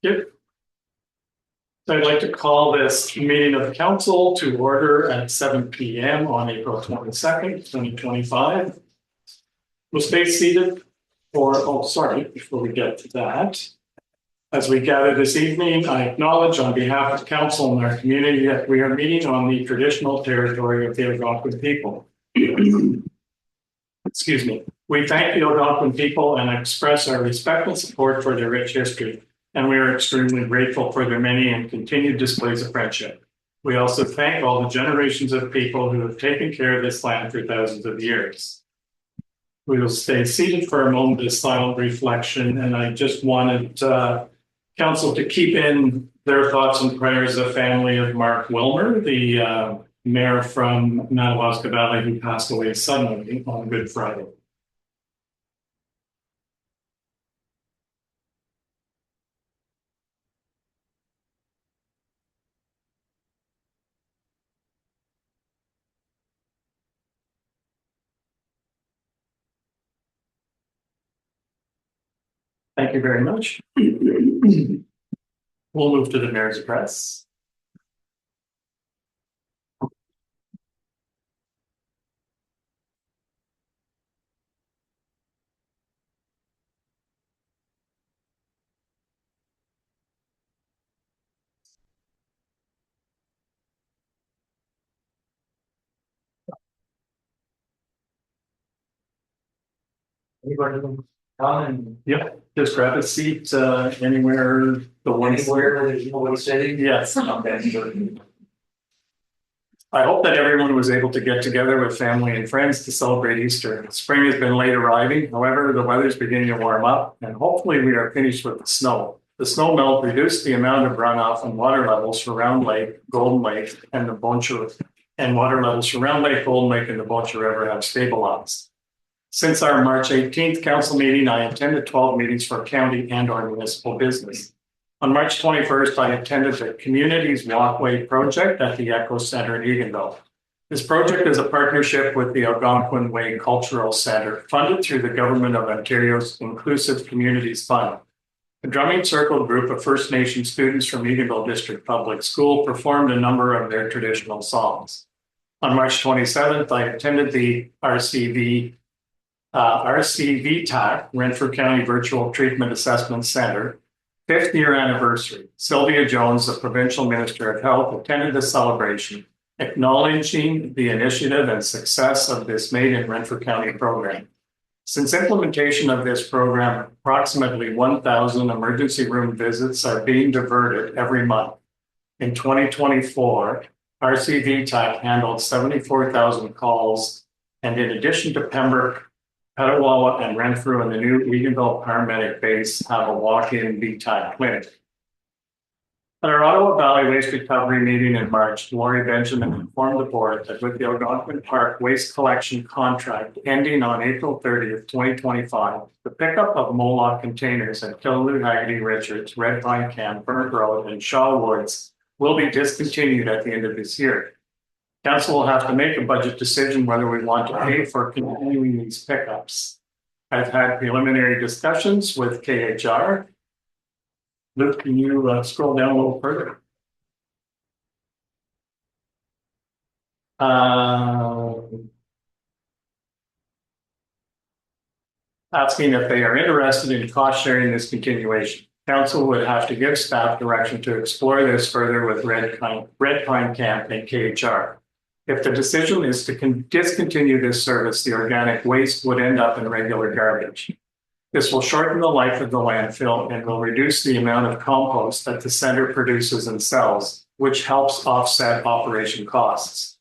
Yep. So I'd like to call this meeting of the council to order at 7 p.m. on April 22nd, 2025. We'll stay seated before we get to that. As we gather this evening, I acknowledge on behalf of council and our community that we are meeting on the traditional territory of the Algonquin people. Excuse me. We thank the Algonquin people and express our respect and support for their rich history. And we are extremely grateful for their many and continued displays of friendship. We also thank all the generations of people who have taken care of this land for thousands of years. We will stay seated for a moment of silent reflection, and I just wanted council to keep in their thoughts and prayers the family of Mark Wilmer, the mayor from Madawaska Valley, who passed away suddenly on Good Friday. Thank you very much. We'll move to the mayor's address. Anybody come and just grab a seat anywhere where there's nobody sitting? Yes. Okay. I hope that everyone was able to get together with family and friends to celebrate Easter. Spring has been late arriving. However, the weather's beginning to warm up, and hopefully we are finished with the snow. The snow melt reduced the amount of runoff and water levels for Round Lake, Golden Lake, and the Boncha, and water levels for Round Lake, Golden Lake, and the Boncha River have stabilized. Since our March 18th council meeting, I attended 12 meetings for county and our municipal business. On March 21st, I attended the Communities Walkway project at the Echo Center in Eganville. This project is a partnership with the Algonquin Way Cultural Center, funded through the Government of Ontario's Inclusive Communities Fund. A drumming circle group of First Nation students from Eganville District Public School performed a number of their traditional songs. On March 27th, I attended the RCVTAC, Renfrew County Virtual Treatment Assessment Center, 5th year anniversary. Sylvia Jones, the Provincial Minister of Health, attended the celebration, acknowledging the initiative and success of this Made in Renfrew County program. Since implementation of this program, approximately 1,000 emergency room visits are being diverted every month. In 2024, RCVTAC handled 74,000 calls, and in addition to Pembroke, Petawawa, and Renfrew and the new Eganville paramedic base have a walk-in VTAC clinic. At our Ottawa Valley Waste Recovery meeting in March, Lori Benjamin informed the board that with the Algonquin Park waste collection contract ending on April 30th, 2025, the pickup of Moloch containers at Killaloe, Haggerty Richards, Red Pine Camp, Burnt Road, and Shaw Woods will be discontinued at the end of this year. Council will have to make a budget decision whether we want to pay for continuing these pickups. I've had preliminary discussions with KHR. Luke, can you scroll down a little further? Asking if they are interested in cost sharing this continuation. Council would have to give staff direction to explore this further with Red Pine Camp and KHR. If the decision is to discontinue this service, the organic waste would end up in regular garbage. This will shorten the life of the landfill and will reduce the amount of compost that the center produces and sells, which helps offset operation costs.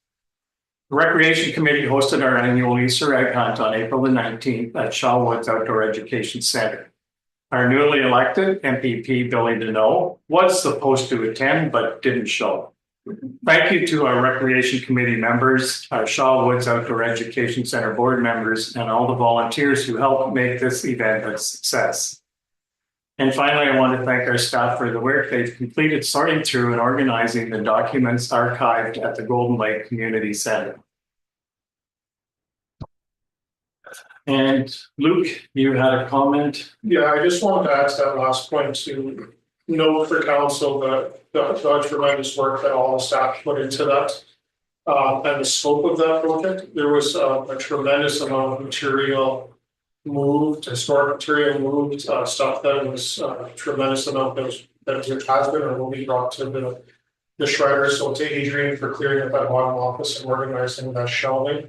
The Recreation Committee hosted our annual Easter egg hunt on April the 19th at Shaw Woods Outdoor Education Center. Our newly elected MPP, Billy Deneau, was supposed to attend but didn't show. Thank you to our Recreation Committee members, our Shaw Woods Outdoor Education Center board members, and all the volunteers who helped make this event a success. And finally, I want to thank our staff for the work they've completed sorting through and organizing the documents archived at the Golden Lake Community Center. And Luke, you had a comment? Yeah, I just wanted to ask that last point to note for council the tremendous work that all the staff put into that. And the scope of that project, there was a tremendous amount of material moved, historic material moved, stuff that was tremendous amount that has been or will be brought to the shredder. So to Adrian for clearing up that bottom office and organizing that shelving.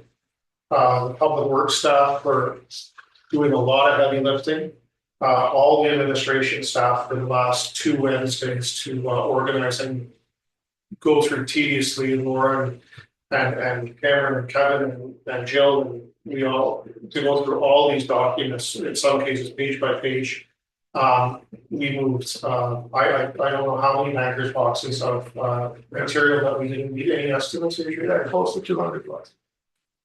The public works staff were doing a lot of heavy lifting. All the administration staff for the last 2 Wednesdays to organize and go through tediously, Lauren and Cameron and Kevin and Jill and we all to go through all these documents, in some cases page by page. We moved I don't know how many bankers boxes of material that we didn't meet any estimates, close to 200 bucks.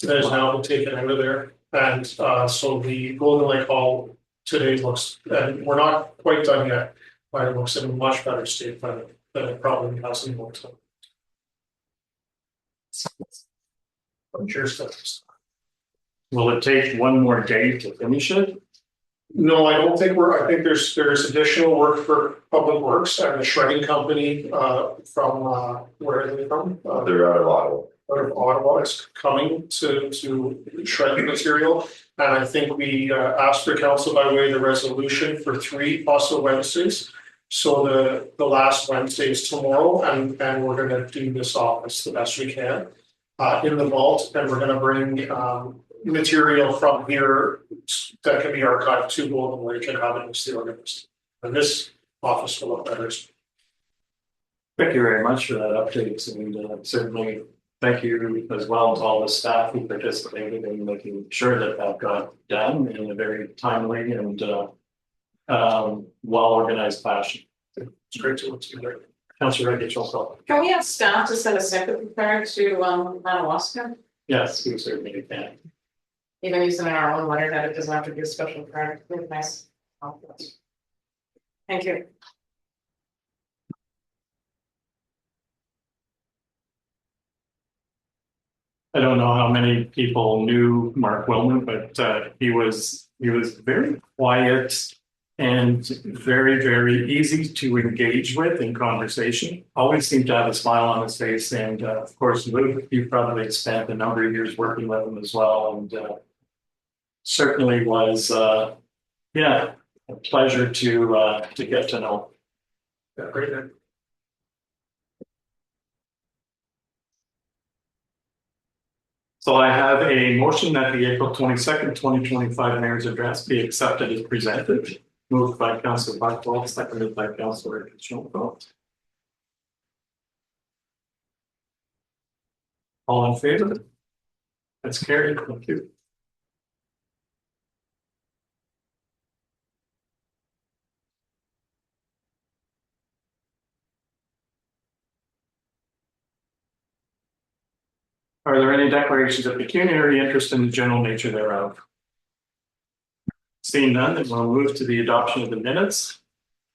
That has now been taken out of there. And so the Golden Lake Hall today looks, and we're not quite done yet, but it looks in a much better state than it probably has in looked. I'm sure stuff. Will it take one more day to finish it? No, I don't think I think there's additional work for Public Works and the shredding company from where are they from? They're out of Ottawa. Out of Ottawa is coming to shred the material. And I think we asked for council by way of the resolution for 3 possible Wednesdays. So the last Wednesday is tomorrow and we're gonna do this office the best we can in the vault, and we're gonna bring material from here that can be archived to Golden Lake and have it in the organized. And this office will look better. Thank you very much for that update, and certainly thank you as well to all the staff who participated in making sure that that got done in a very timely and well organized fashion. It's great to look together. Councillor Rachel. Can we have staff to send a second card to Madawaska? Yes, we certainly can. Even using our own letter that it doesn't have to be a special card. Really nice. Thank you. I don't know how many people knew Mark Wellman, but he was very quiet and very, very easy to engage with in conversation. Always seemed to have a smile on his face. And of course, Luke, you probably spent a number of years working with him as well. And certainly was, a pleasure to get to know. Yeah, great. So I have a motion that the April 22nd, 2025 Mayor's Address be accepted as presented. Moved by Councillor Buckwell, seconded by Councillor Schoenfeld. All in favor? That's carried. Thank you. Are there any declarations of pecuniary interest in the general nature thereof? Seeing none, then we'll move to the adoption of the minutes.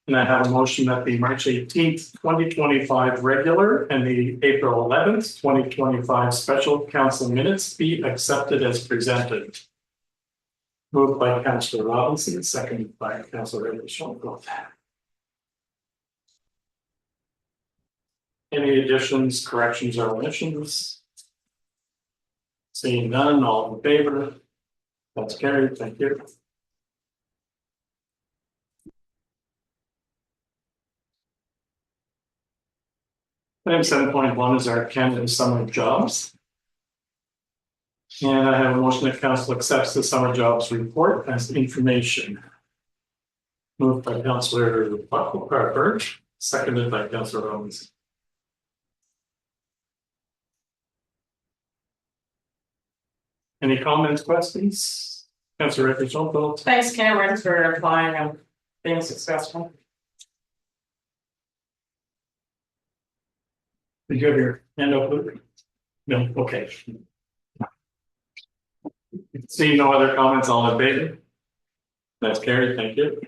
And I have a motion that the March 18th, 2025 regular and the April 11th, 2025 special council minutes be accepted as presented. Moved by Councillor Robinson, seconded by Councillor Schoenfeld. Any additions, corrections, or omissions? Seeing none, all in favor? That's carried. Thank you. Item 7.1 is our Canada Summer Jobs. And I have a motion that council accepts the summer jobs report as information. Moved by Councillor Birch, seconded by Councillor Owens. Any comments, questions? Councillor Schoenfeld. Thanks, Cameron, for applying and being successful. Did you have your hand up, Luke? No, okay. Seeing no other comments, all in favor? That's carried, thank you.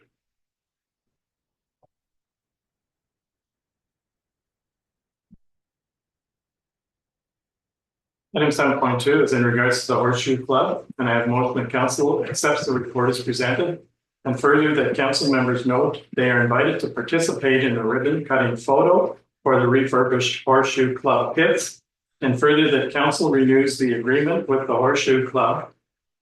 Item 7.2 is in regards to the Horseshoe Club, and I have motion that council accepts the report as presented. And further, that council members note they are invited to participate in the ribbon cutting photo for the refurbished Horseshoe Club pits. And further, that council renews the agreement with the Horseshoe Club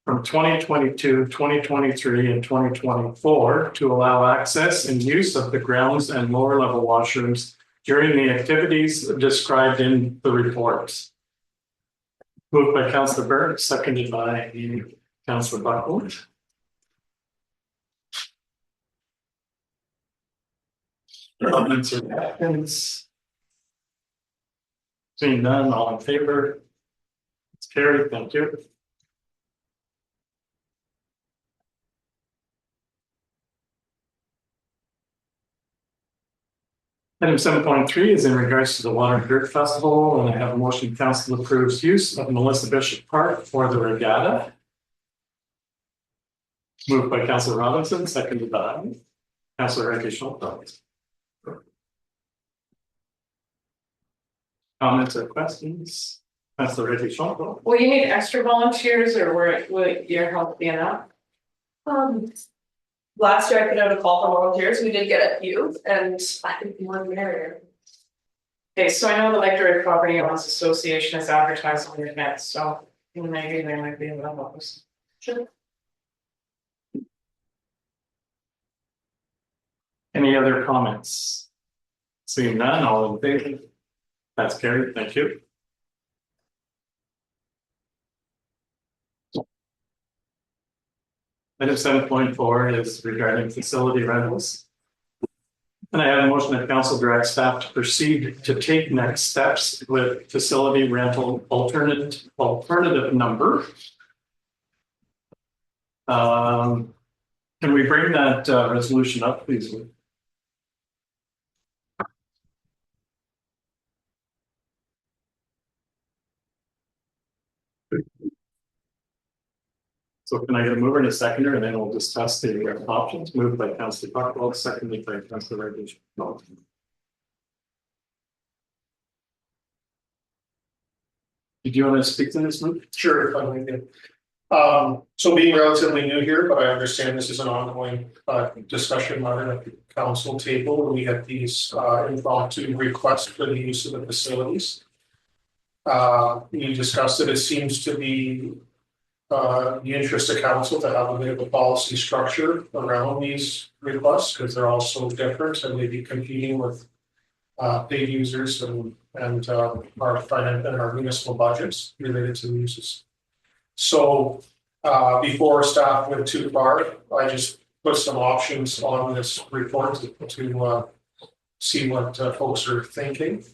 from 2022, 2023, and 2024 to allow access and use of the grounds and lower level washrooms during the activities described in the reports. Moved by Councillor Burke, seconded by Councillor Buckland. Comments or questions? Seeing none, all in favor? It's carried, thank you. Item 7.3 is in regards to the Water and Dirt Festival, and I have a motion council approves use of Melissa Bishop Park for the regatta. Moved by Councillor Robinson, seconded by Councillor Reggie Schultz. Comments or questions? Councillor Reggie Schultz. Will you need extra volunteers or would your help be enough? Last year I put out a call for volunteers, we did get a few, and I think more than merrier. Okay, so I know the Lake District Property Owners Association is advertising their events, so maybe they might be able to help us. Sure. Any other comments? Seeing none, all in favor? That's carried, thank you. Item 7.4 is regarding facility rentals. And I have a motion that council directs staff to proceed to take next steps with facility rental alternative number. Can we bring that resolution up, please? So can I get a mover and a seconder, and then we'll discuss the options. Moved by Councillor Buckwell, seconded by Councillor Reggie. Did you want to speak to this, Luke? Sure, if I may. So being relatively new here, but I understand this is an ongoing discussion matter at the council table. We had these impromptu requests for the use of the facilities. We discussed that it seems to be the interest of council to have a bit of a policy structure around these requests because they're all so different and maybe competing with paid users and our finance and our municipal budgets related to the uses. So before staff went too far, I just put some options on this report to see what folks are thinking.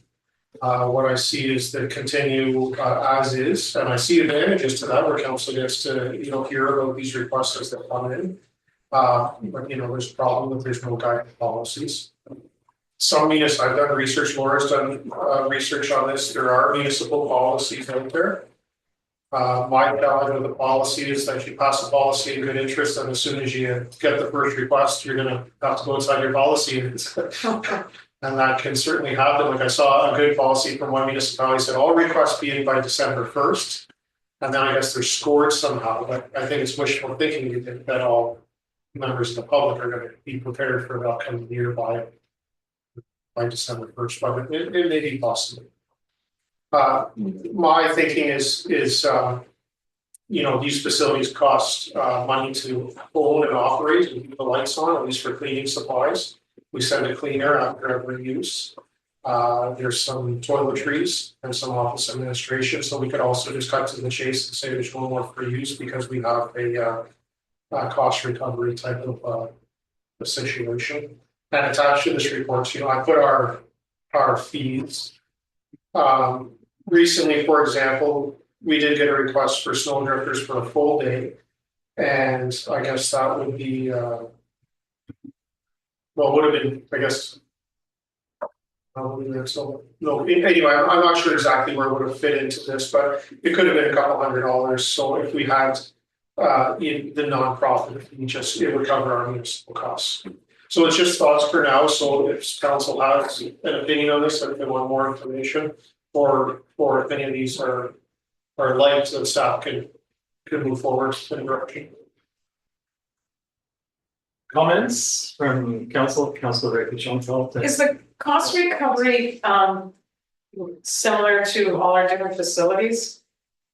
What I see is to continue as is, and I see advantages to that where council gets to hear about these requests as they come in. But there's a problem if there's no guiding policies. Some I've done research, Laura's done research on this. There are municipal policies out there. My challenge with the policy is that you pass a policy in good interest, and as soon as you get the first request, you're gonna have to go inside your policy. And that can certainly happen. Like I saw a good policy from one municipality said all requests be in by December 1st. And then I guess they're scored somehow, but I think it's wishful thinking to think that all members of the public are going to be prepared for the upcoming year by December 1st, but it may be possible. My thinking is these facilities cost money to own and operate and keep the lights on, at least for cleaning supplies. We send a cleaner after every use. There's some toiletries and some office administration, so we could also just cut to the chase and say there's no more free use because we have a cost recovery type of a situation. And attached to this report, I put our fees. Recently, for example, we did get a request for snow drifters for a full day, and I guess that would be. Well, would have been, I guess. Anyway, I'm not sure exactly where it would have fit into this, but it could have been a couple $100. So if we had in the nonprofit, it would cover our municipal costs. So it's just thoughts for now. So if council has an opinion on this, if they want more information, or if any of these are liked, then staff can move forward in a direction. Comments from Councilor Jean-Paul? Is the cost recovery similar to all our different facilities?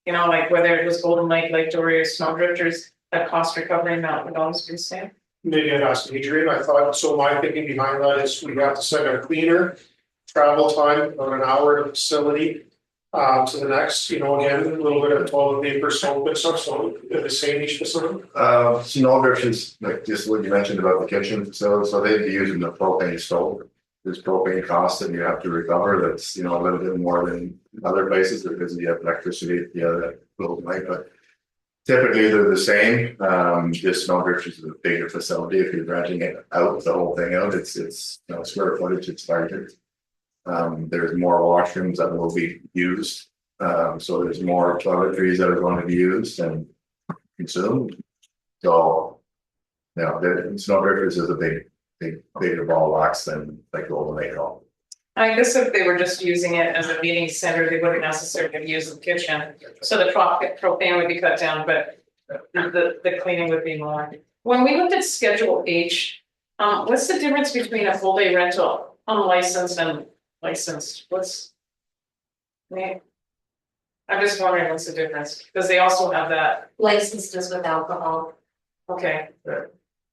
You know, like whether it was Golden Lake, Lake Doria, Snow Drifters, that cost recovery amount would always be the same? Maybe I'd ask Adrian, I thought, so my thinking behind that is we have to send a cleaner, travel time about an hour to the facility. To the next, you know, again, a little bit of toilet paper, soap and stuff, so they're the same each facility. Snow drifters, like just what you mentioned about the kitchen, so they'd be using the propane stove. There's propane costs that you have to recover, that's, you know, a little bit more than other places because you have electricity at the other little night, but typically they're the same. Just Snow drifters is a bigger facility. If you're renting it out, the whole thing out, it's you know, square footage, it's larger. There's more washrooms that will be used. So there's more toiletries that are going to be used and consumed. So, you know, the Snow drifters is a bigger ball wax than like Golden Lake Hall. I guess if they were just using it as a meeting center, they wouldn't necessarily use the kitchen. So the propane would be cut down, but the cleaning would be more. When we looked at Schedule H, what's the difference between a full day rental, unlicensed and licensed? I'm just wondering what's the difference, because they also have that. Licensed is with alcohol. Okay.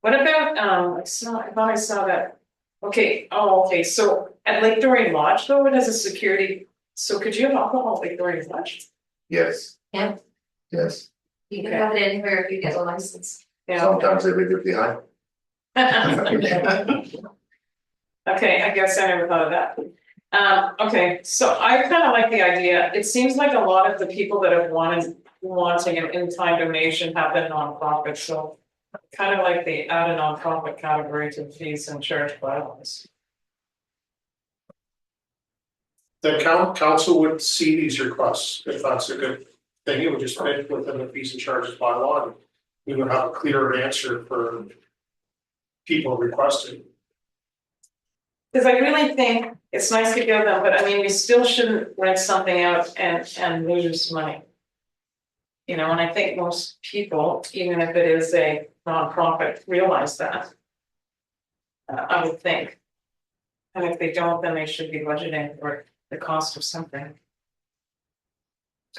What about, I thought I saw that. Okay, okay, so at Lake Dorian Lodge though, it has a security, so could you have alcohol at Lake Dorian Lodge? Yes. Yeah. Yes. You can have it anywhere if you get a license. Yeah. Sometimes they leave it behind. Okay, I guess I never thought of that. Okay, so I kind of like the idea. It seems like a lot of the people that have wanting an in-kind donation have been nonprofits, so kind of like the add a nonprofit category to fees and charge bylaws. The council would see these requests, if that's a good thing, it would just fit within the fees and charges by law. And we would have a clearer answer for people requesting. Because I really think it's nice to give them, but I mean, we still shouldn't rent something out and lose money. You know, and I think most people, even if it is a nonprofit, realize that. I would think. And if they don't, then they should be budgeting for the cost of something.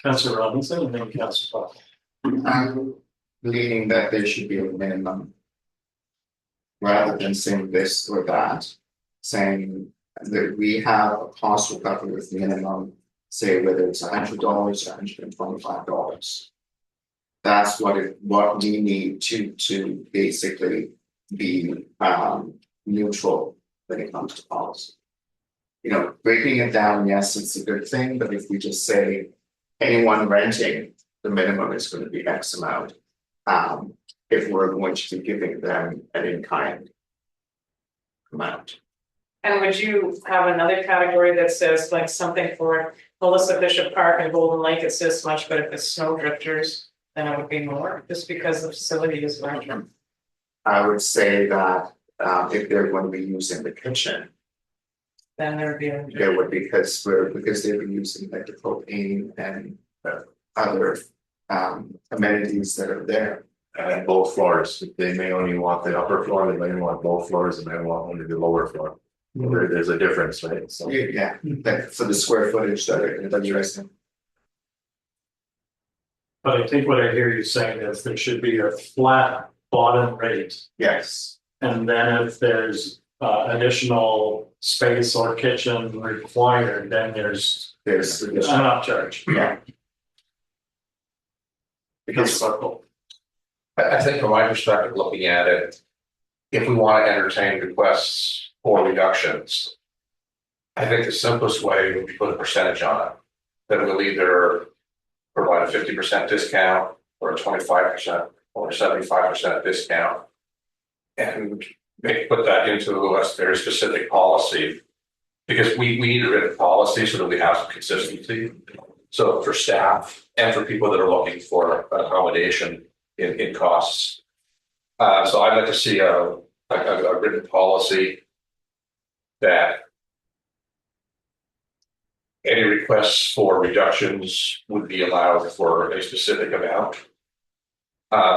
Councilor Robinson and then Councilor Fox. I'm leaning that there should be a minimum. Rather than saying this or that, saying that we have a cost recovery with minimum, say whether it's $100 or $125. That's what we need to basically be neutral when it comes to policy. You know, breaking it down, yes, it's a good thing, but if we just say anyone renting, the minimum is going to be X amount. If we're going to be giving them an in-kind amount. And would you have another category that says like something for Melissa Bishop Park and Golden Lake, it says much, but if it's Snow Drifters, then it would be more, just because the facility is larger. I would say that if they're going to be using the kitchen, Then there would be. there would be because they've been using like the propane and other amenities that are there. And both floors, they may only want the upper floor, they may want both floors, and they want only the lower floor. There's a difference, right? So. Yeah, like for the square footage that you're saying. But I think what I hear you saying is there should be a flat bottom rate. Yes. And then if there's additional space or kitchen required, then there's an upcharge. Yeah. Because circle. I think from my perspective, looking at it, if we want to entertain requests for reductions, I think the simplest way would be put a percentage on it. That will either provide a 50% discount or a 25% or 75% discount. And maybe put that into a very specific policy, because we need a written policy so that we have some consistency. So for staff and for people that are looking for accommodation in costs. So I'd like to see a written policy that any requests for reductions would be allowed for a specific amount.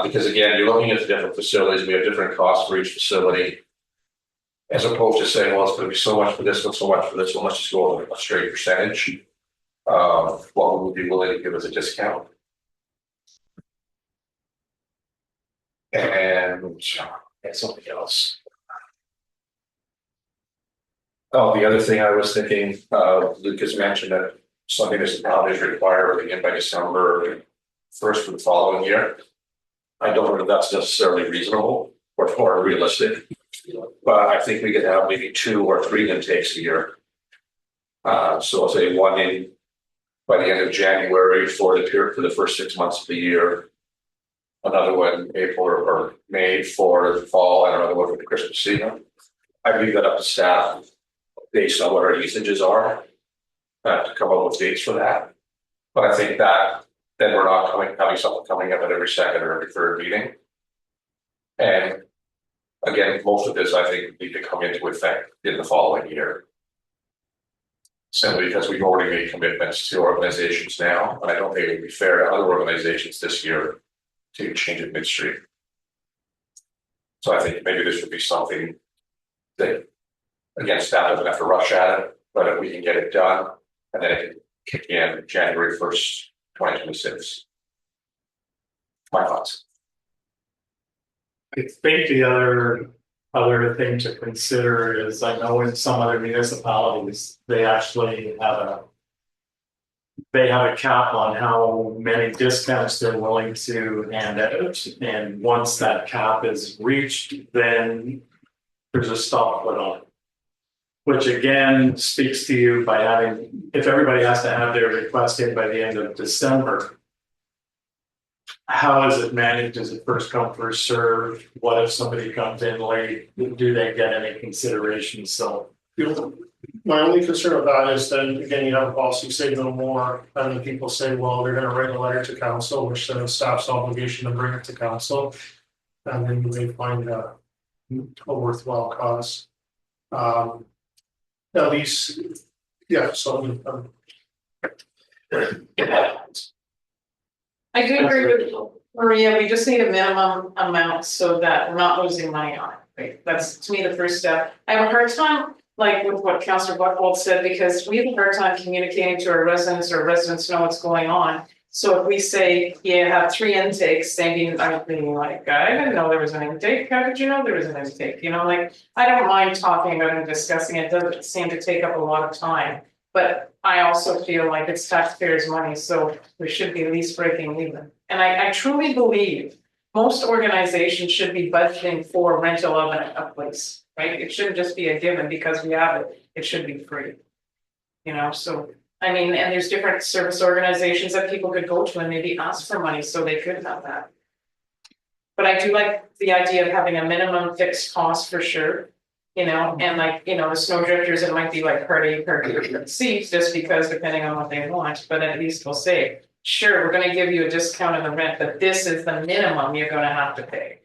Because again, you're looking at the different facilities, we have different costs for each facility. As opposed to saying, well, it's gonna be so much for this one, so much for this one, let's just go with a straight percentage. What we would be willing to give as a discount. And something else. Oh, the other thing I was thinking, Lucas mentioned that some municipalities require everything in by December 1st for the following year. I don't know if that's necessarily reasonable or realistic, but I think we could have maybe 2 or 3 intakes a year. So I'll say 1 in by the end of January for the period for the first 6 months of the year. Another one April or May for the fall, and another one for the Christmas season. I leave that up to staff based on what our usages are to come up with dates for that. But I think that then we're not having something coming up at every second or every third meeting. And again, most of this I think need to come into effect in the following year. Simply because we've already made commitments to organizations now, and I don't think it would be fair to other organizations this year to change it midstream. So I think maybe this would be something that, again, staff doesn't have to rush at it, but if we can get it done, and then it can kick in January 1st, 2026. My thoughts. I think the other thing to consider is, I know in some other municipalities, they actually have a cap on how many discounts they're willing to hand out. And once that cap is reached, then there's a stop put on it. Which again speaks to you by having, if everybody has to have their request in by the end of December, how is it managed? Is it first come, first served? What if somebody comes in late? Do they get any consideration? So My only concern with that is then again, you have a policy say no more, and then people say, well, they're gonna write a letter to council, which then staff's obligation to bring it to council. And then you may find a worthwhile cause. At least, yeah, so. I do agree with Maria, we just need a minimum amount so that we're not losing money on it, right? That's to me the first step. I have a hard time, like with what Councillor Buchwald said, because we have a hard time communicating to our residents, or residents know what's going on. So if we say, yeah, have 3 intakes, thinking, I'm being like, I didn't know there was an intake, how did you know there was an intake? You know, like, I don't mind talking about it and discussing it, doesn't seem to take up a lot of time. But I also feel like it's taxpayers' money, so we should be at least breaking even. And I truly believe most organizations should be budgeting for rental of a place, right? It shouldn't just be a given because we have it, it should be free. You know, so, I mean, and there's different service organizations that people could go to and maybe ask for money, so they could have that. But I do like the idea of having a minimum fixed cost for sure. You know, and like, you know, the snow drifters, it might be like per seats just because depending on what they want, but at least we'll say, sure, we're gonna give you a discount on the rent, but this is the minimum you're gonna have to pay.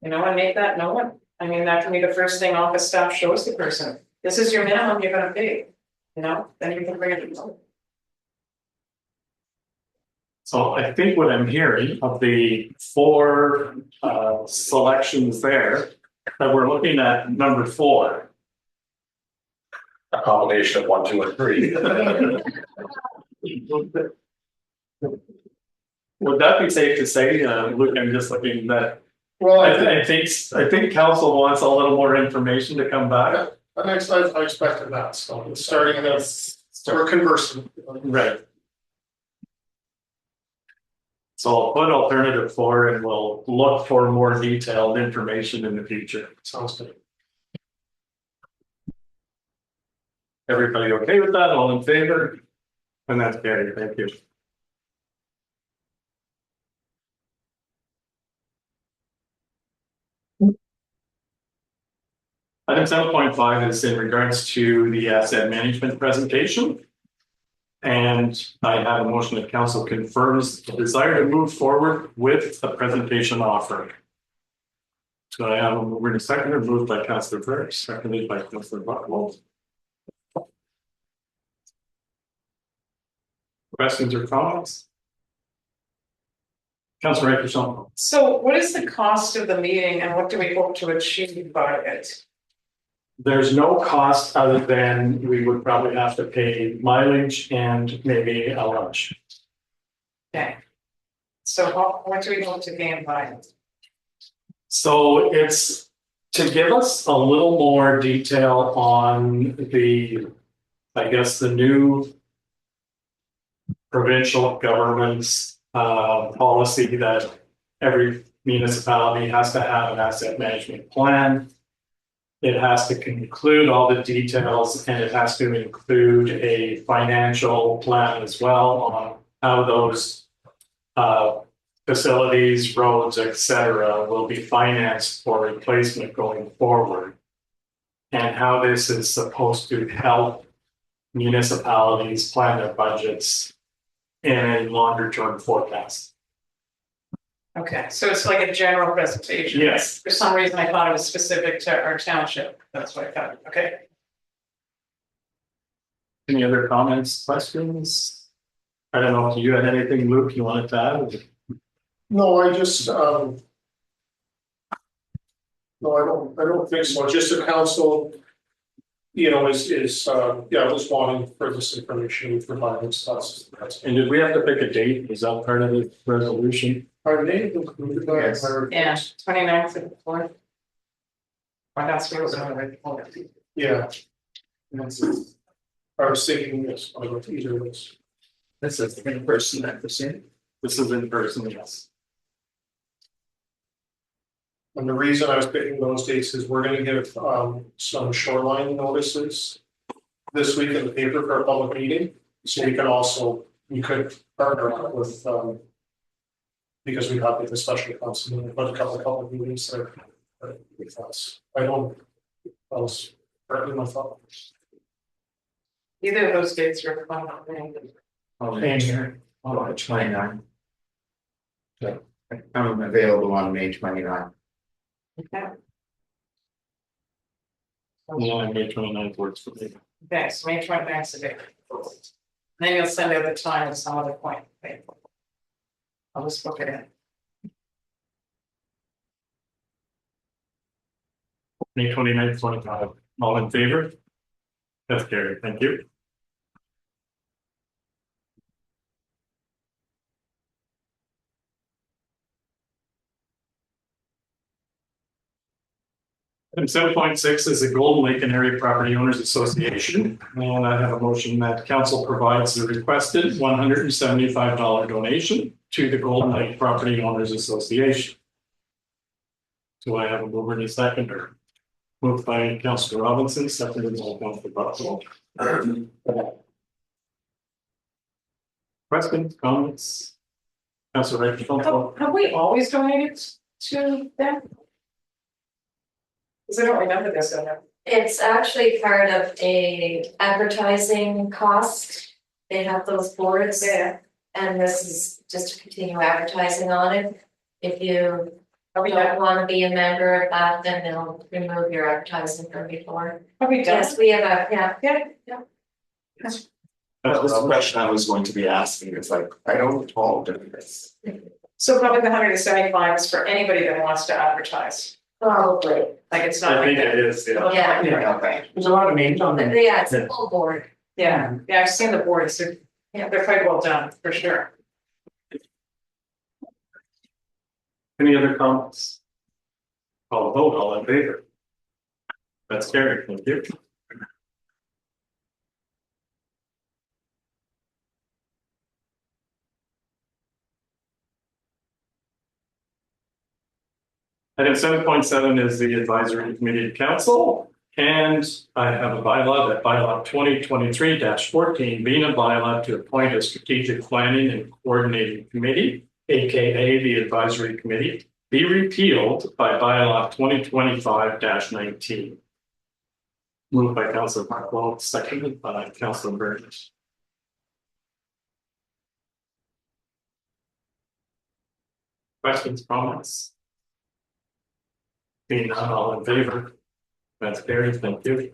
You know, and make that known. I mean, that can be the first thing office staff shows the person. This is your minimum you're gonna pay, you know, then you can bring it to them. So I think what I'm hearing of the 4 selections there, that we're looking at number 4. A combination of 1, 2, and 3. Would that be safe to say, Luke, I'm just looking at, Well, I think council wants a little more information to come back. I expected that, so it's starting to, we're conversing. Right. So I'll put alternative 4 and we'll look for more detailed information in the future. Sounds good. Everybody okay with that? All in favor? And that's carried. Thank you. Item 7.5 is in regards to the asset management presentation. And I have a motion that council confirms the desire to move forward with the presentation offering. So I have a mover and a seconder, moved by Councillor Burke, seconded by Councillor Buchwald. Questions or comments? Councilor Richardson. So what is the cost of the meeting and what do we hope to achieve by it? There's no cost other than we would probably have to pay mileage and maybe a lunch. Okay. So what do we hope to gain by it? So it's to give us a little more detail on the, I guess, the new provincial government's policy that every municipality has to have an asset management plan. It has to include all the details and it has to include a financial plan as well on how those facilities, roads, etc., will be financed for replacement going forward. And how this is supposed to help municipalities plan their budgets in a longer term forecast. Okay, so it's like a general presentation. Yes. For some reason, I thought it was specific to our township. That's what I thought. Okay. Any other comments, questions? I don't know if you had anything, Luke, you wanted to add? No, I just, no, I don't think so, just the council. You know, yeah, was wanting for this information provided, so that's. And did we have to pick a date? Is that part of the resolution? Are they included that? Yes. Yeah, 29th of the 4th. Or that's what it was on the Yeah. I was thinking this, I don't either of this. This is in person, I presume. This is in person, yes. And the reason I was picking those dates is we're gonna give some shoreline notices this week in the paper for a public meeting. So we could partner up with because we got the special council, but a couple of public meetings there with us. I was partly my thought. Either of those dates are fine. And here, oh, 29. I'm available on May 29th. Okay. Yeah, May 29th works for me. Okay, so May 29th is the date. Then you'll send out the time at some other point. Okay. I'll just book it in. May 29th, 25. All in favor? That's carried. Thank you. Item 7.6 is the Golden Lake and Area Property Owners Association. And I have a motion that council provides the requested $175 donation to the Golden Lake Property Owners Association. Do I have a mover and a seconder? Moved by Councilor Robinson, seconded by Councilor Buckle. Questions, comments? Councilor Rachel. Have we always donated to them? Because I don't remember this in there. It's actually part of a advertising cost. They have those boards there. And this is just to continue advertising on it. If you don't want to be a member of that, then they'll remove your advertising from before. Have we done? Yes, we have a, yeah. That was the question I was going to be asking, it's like, I don't recall doing this. So probably the 175 is for anybody that wants to advertise. Probably. Like it's not I like think that. it is, yeah. Yeah. Okay. There's a lot of names on But there. yeah, it's a full board. Yeah, I've seen the boards. They're quite well done, for sure. Any other comments? Call the vote, all in favor? That's carried, thank you. Item 7.7 is the advisory committee of council. And I have a bylaw, that bylaw 2023-14, being a bylaw to appoint a strategic planning and coordinating committee, AKA the advisory committee, be repealed by bylaw 2025-19. Moved by Councilor Markwell, seconded by Councilor Burns. Questions, comments? Being none, all in favor? That's carried, thank you.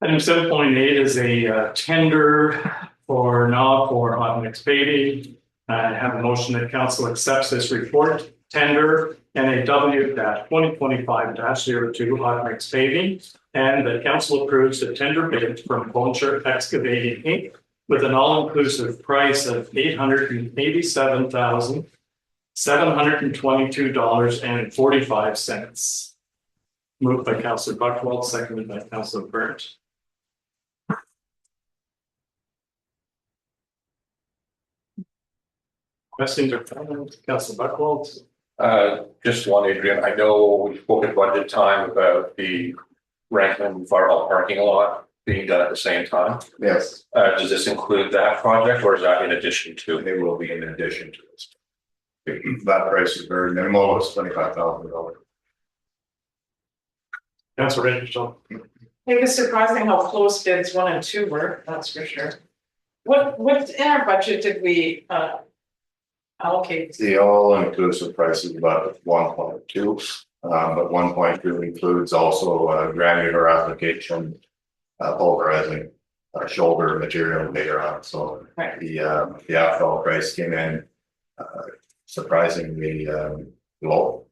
Item 7.8 is a tender for hot mix paving. I have a motion that council accepts this report, tender NAW-2025-02 hot mix paving, and that council approves the tender bid from Township Excavating Inc. with an all-inclusive price of $887,722.45. Moved by Councillor Buckwald, seconded by Councillor Burnt. Questions or comments? Councillor Buckwald? Just one, Adrian, I know we spoke at budget time about the Rankin Fire Hall parking lot being done at the same time. Yes, Does this include that project or is that in addition to? they will be in addition to this. That price is very minimal, it's $25,000. Councillor Richardson? It was surprising how close bids 1 and 2 were, that's for sure. What in our budget did we allocate? The all-inclusive price is about 1.2, but 1.2 includes also granular application, pulverizing, shoulder material later on. So Right. the asphalt price came in surprisingly low,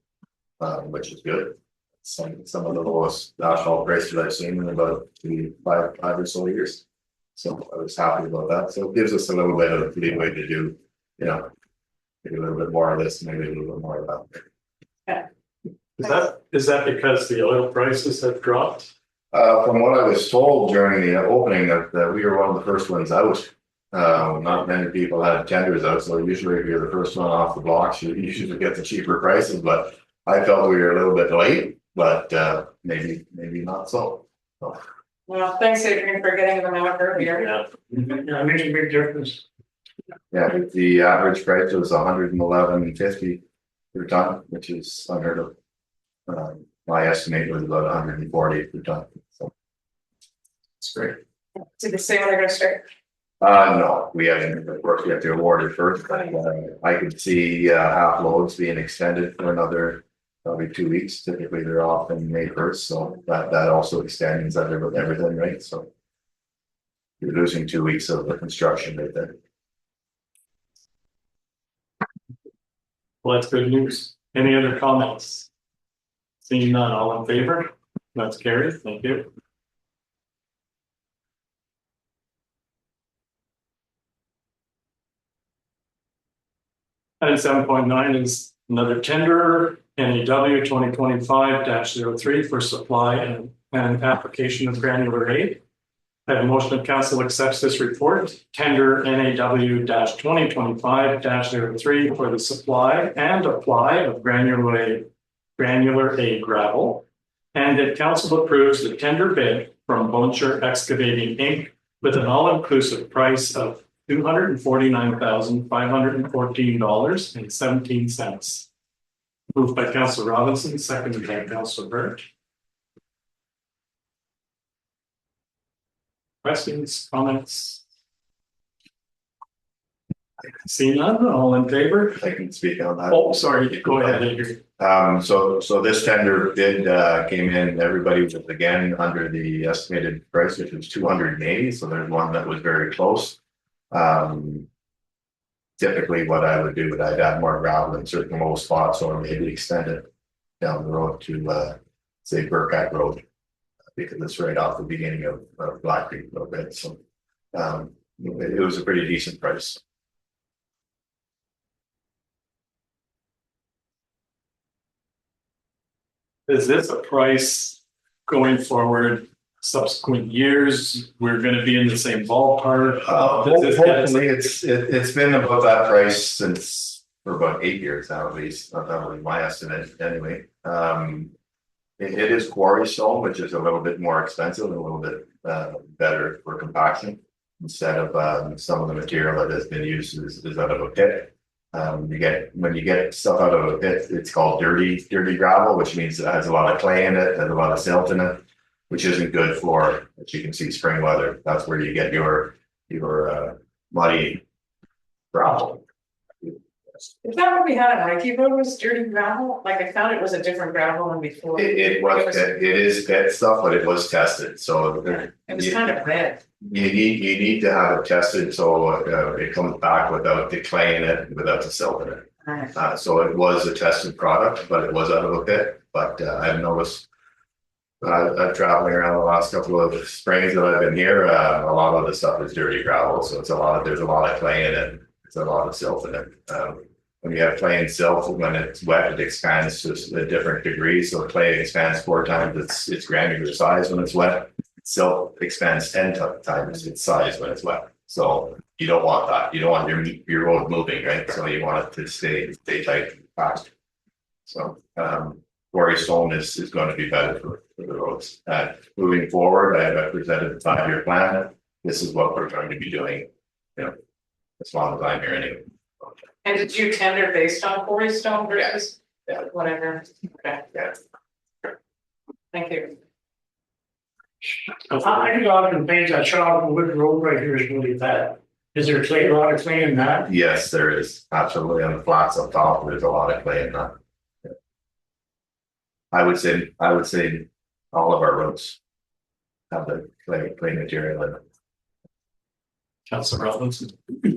which is good. Some of the lowest asphalt prices I've seen in about five or so years. So I was happy about that. So it gives us a little bit of leeway to do, maybe a little bit more of this, maybe a little bit more of that. Is that because the oil prices have dropped? From what I was told during the opening, that we were one of the first ones out. Not many people had tenders out, so usually if you're the first one off the blocks, you usually get the cheaper prices, but I felt we were a little bit late, but maybe not so. Well, thanks Adrian for getting them out earlier. Yeah, it makes a big difference. Yeah, the average price was $111.50 per ton, which is unheard of. My estimate was about $140 per ton. So it's great. Did they say when they're gonna start? No, we haven't, of course, we have to award it first, but I could see half loads being extended for another probably 2 weeks. Typically, they're off in May 1st, so that also extends everything, right? So you're losing 2 weeks of the construction right there. Well, that's good news. Any other comments? Seeing none, all in favor? That's carried, thank you. Item 7.9 is another tender, NAW 2025-03 for supply and application of granular aid. I have a motion that council accepts this report, tender NAW-2025-03 for the supply and apply of granular aid gravel, and that council approves the tender bid from Boncher Excavating Inc. with an all-inclusive price of $249,514.17. Moved by Councillor Robinson, seconded by Councillor Burt. Questions, comments? Seeing none, all in favor? I can speak on that. Oh, sorry, go ahead, Adrian. So this tender bid came in, everybody was again under the estimated price, which was 280. So there's one that was very close. Typically what I would do is I'd add more gravel in certain low spots or maybe extend it down the road to say Burkett Road, because it's right off the beginning of Black Creek a little bit. So it was a pretty decent price. Is this a price going forward, subsequent years, we're gonna be in the same ballpark? Hopefully it's been about that price since for about 8 years now, at least. That was my estimate anyway. It is quarry stone, which is a little bit more expensive and a little bit better for compaction instead of some of the material that has been used is out of a pit. When you get stuff out of a pit, it's called dirty gravel, which means it has a lot of clay in it, has a lot of silt in it, which isn't good for, as you can see, spring weather. That's where you get your muddy gravel. Is that what we had on Reiki Road was dirty gravel? Like I found it was a different gravel than before. It is pit stuff, but it was tested, so. It was kind of red. You need to have it tested, so it comes back without the clay in it, without the silt in it. Right. So it was a tested product, but it was out of a pit, but I've noticed. Traveling around the last couple of springs that I've been here, a lot of the stuff is dirty gravel, so there's a lot of clay in it, it's a lot of silt in it. When you have clay and silt, when it's wet, it expands to a different degree, so clay expands 4 times its granular size when it's wet. Silt expands 10 times its size when it's wet. So you don't want that. You don't want your road moving, right? So you want it to stay tight and fast. So quarry stone is going to be better for the roads. Moving forward, I have presented the 5-year plan. This is what we're going to be doing, as long as I'm here anyway. And did you tender based on quarry stone versus whatever? Okay. Yeah. Thank you. I can often think that Charlton Wood Road right here is really bad. Is there clay, a lot of clay in that? Yes, there is absolutely on the flats up top. There's a lot of clay in that. Yeah. I would say all of our roads have the clay material in it. Councillor Robinson.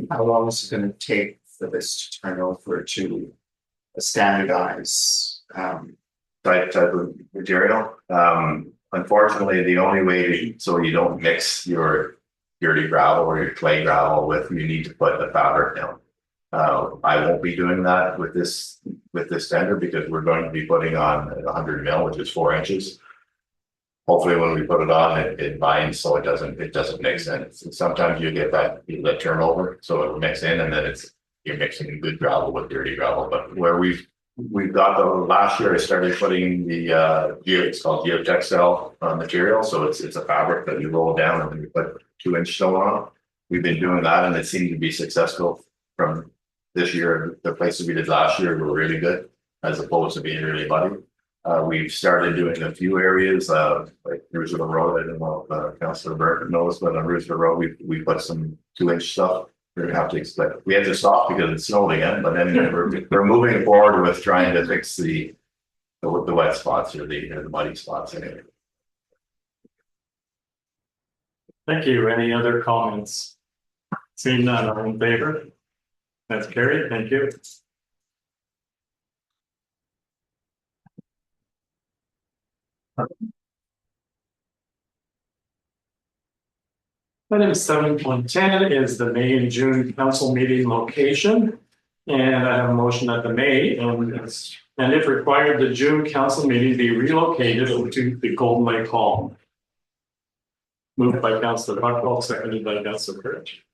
How long is it gonna take for this to turn over to a standardized, Type of material. Unfortunately, the only way so you don't mix your dirty gravel or your clay gravel you need to put the fabric down. I won't be doing that with this tender because we're going to be putting on 100 mil, which is 4 inches. Hopefully, when we put it on, it binds so it doesn't mix in. Sometimes you get that turnover, so it'll mix in, and then you're mixing good gravel with dirty gravel. But where we've got last year, I started putting it's called geotextile material. So it's a fabric that you roll down and then you put 2-inch stone on. We've been doing that, and it seemed to be successful from this year. The places we did last year were really good, as opposed to being really muddy. We've started doing a few areas, like Roosevelt Road. I don't know if Councillor Burke knows, but on Roosevelt Road, we put some 2-inch stuff. We're gonna have to expect. We had to stop because it snowed again, but then we're moving forward with trying to fix the wet spots or the muddy spots anyway. Thank you. Any other comments? Seeing none, all in favor? That's carried. Thank you. Item 7.10 is the May and June council meeting location. And I have a motion that the May and if required, the June council meeting be relocated to the Golden Lake Hall. Moved by Councillor Buckwell, seconded by Councillor Courage.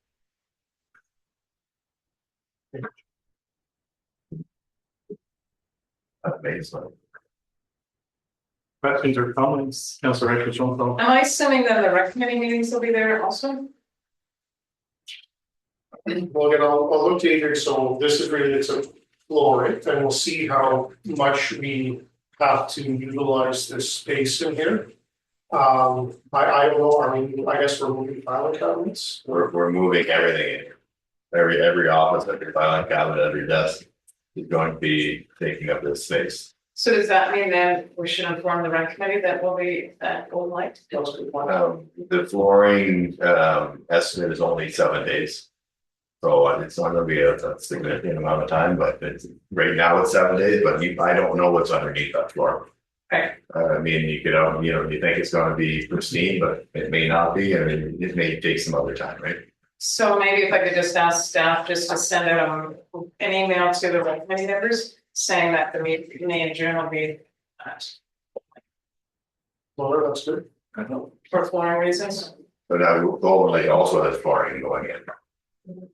Amazing. Questions or comments? Councillor Richardson. Am I assuming that the rec committee meetings will be there also? Well, again, I'll look to Adrian, so this is related to flooring, and we'll see how much we have to utilize this space in here. I don't know, I mean, I guess we're moving filing cabinets. We're moving everything in here. Every office, every filing cabinet, every desk is going to be taking up this space. So does that mean then we should inform the rec committee that we'll be at Golden Lake? The flooring estimate is only 7 days. So it's not going to be a significant amount of time, but right now it's 7 days, but I don't know what's underneath that floor. Okay. I mean, you could, you think it's going to be pristine, but it may not be. I mean, it may take some other time, right? So maybe if I could just ask staff just to send out an email to the rec committee members saying that the May and June will be Well, that's good. for flooring reasons. But Golden Lake also has flooring going in.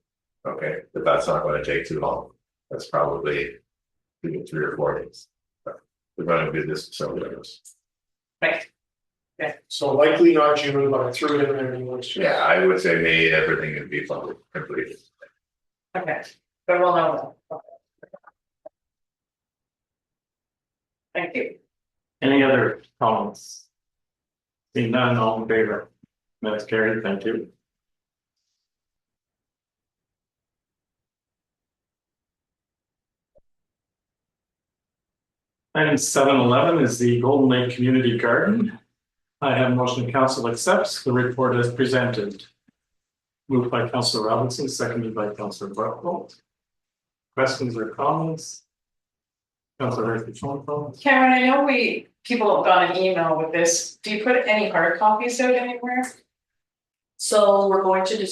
Okay, but that's not going to take too long. That's probably 3 or 4 days. But we're going to do this several days. Right. Okay. So likely not June, but I threw it in there anyways. Yeah, I would say May, everything would be completed. Okay. But we'll know. Okay. Thank you. Any other comments? Seeing none, all in favor? That's carried. Thank you. Item 711 is the Golden Lake Community Garden. I have a motion council accepts the report as presented. Moved by Councillor Robinson, seconded by Councillor Buckle. Questions or comments? Councillor Hurley. Cameron, I know people have got an email with this. Do you put any hard copies out anywhere? So we're going to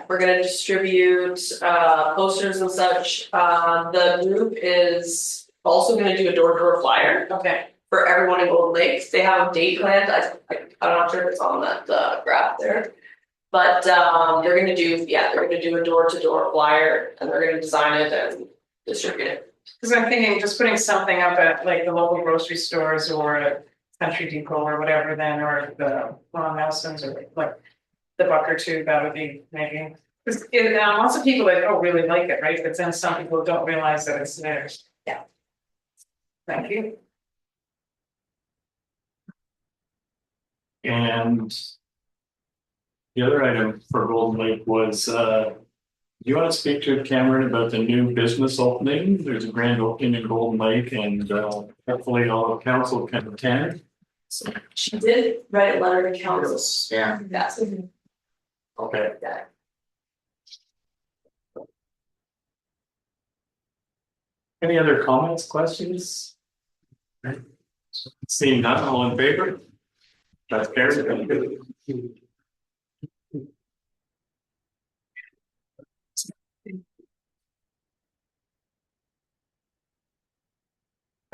we're gonna distribute posters and such. The group is also gonna do a door-to-door flyer Okay, for everyone in Golden Lake. They have a date planned. I'm not sure if it's on that graph there. But they're gonna do a door-to-door flyer and they're gonna design it and distribute it. because I'm thinking just putting something up at like the local grocery stores or at Country Depot or whatever then, or the Nelson's or like the buck or two, that would be maybe. Because lots of people that really like it, right? But then some people don't realize that it's theirs. Yeah. Thank you. And the other item for Golden Lake was, do you want to speak to Cameron about the new business opening? There's a grand opening in Golden Lake and hopefully all of council can attend. So, She did write a letter to council. Yeah. That's okay. Any other comments, questions? Seeing none, all in favor? That's carried.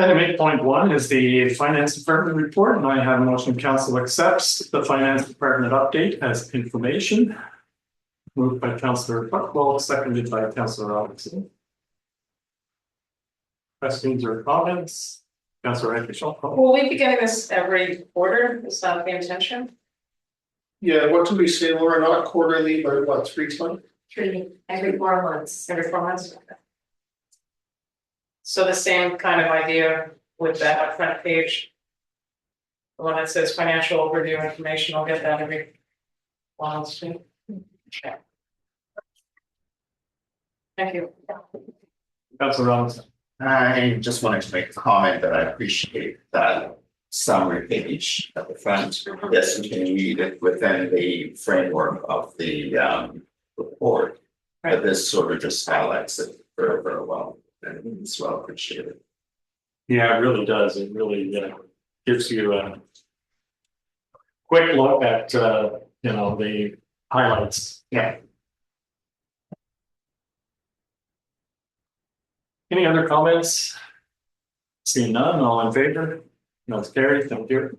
Item 8.1 is the Finance Department report, and I have a motion council accepts the Finance Department update as information. Moved by Councillor Buckwell, seconded by Councillor Robinson. Questions or comments? Councillor Hurley. Will we be getting this every quarter? Is that the intention? Yeah, what did we say, Laura, not quarterly, but what, 3 times? Every 4 months. Every 4 months? So the same kind of idea with that front page. The one that says financial overview information, I'll get that every once too. Okay. Thank you. Councillor Robinson. I just wanted to make a comment that I appreciate that summary page at the front. Yes, we can read it within the framework of the report. But this sort of just highlights it very, very well. And it's well appreciated. Yeah, it really does. It really gives you a quick look at the highlights. Yeah. Any other comments? Seeing none, all in favor? No, it's carried. Thank you.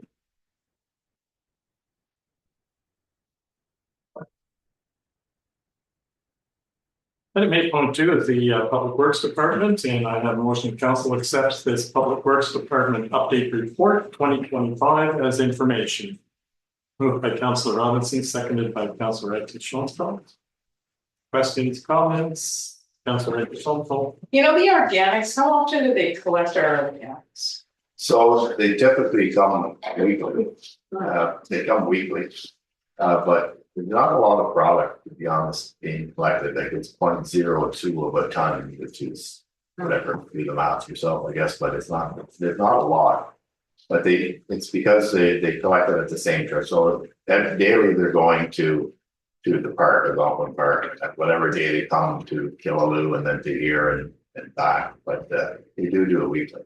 Item 8.2 is the Public Works Department, and I have a motion council accepts this Public Works Department update report 2025 as information. Moved by Councillor Robinson, seconded by Councillor Schoenfeld. Questions, comments? Councillor Schoenfeld. You know, the organics, how often do they collect our organics? So they typically come weekly. They come weekly. But there's not a lot of product, to be honest, being collected. Like it's 0.02 of a ton, which is whatever, do the math yourself, I guess, but there's not a lot. But it's because they collect it at the same trip. So daily they're going to the park, Algona Park, at whatever day they come to Killaloo and then to here and back. But they do it weekly.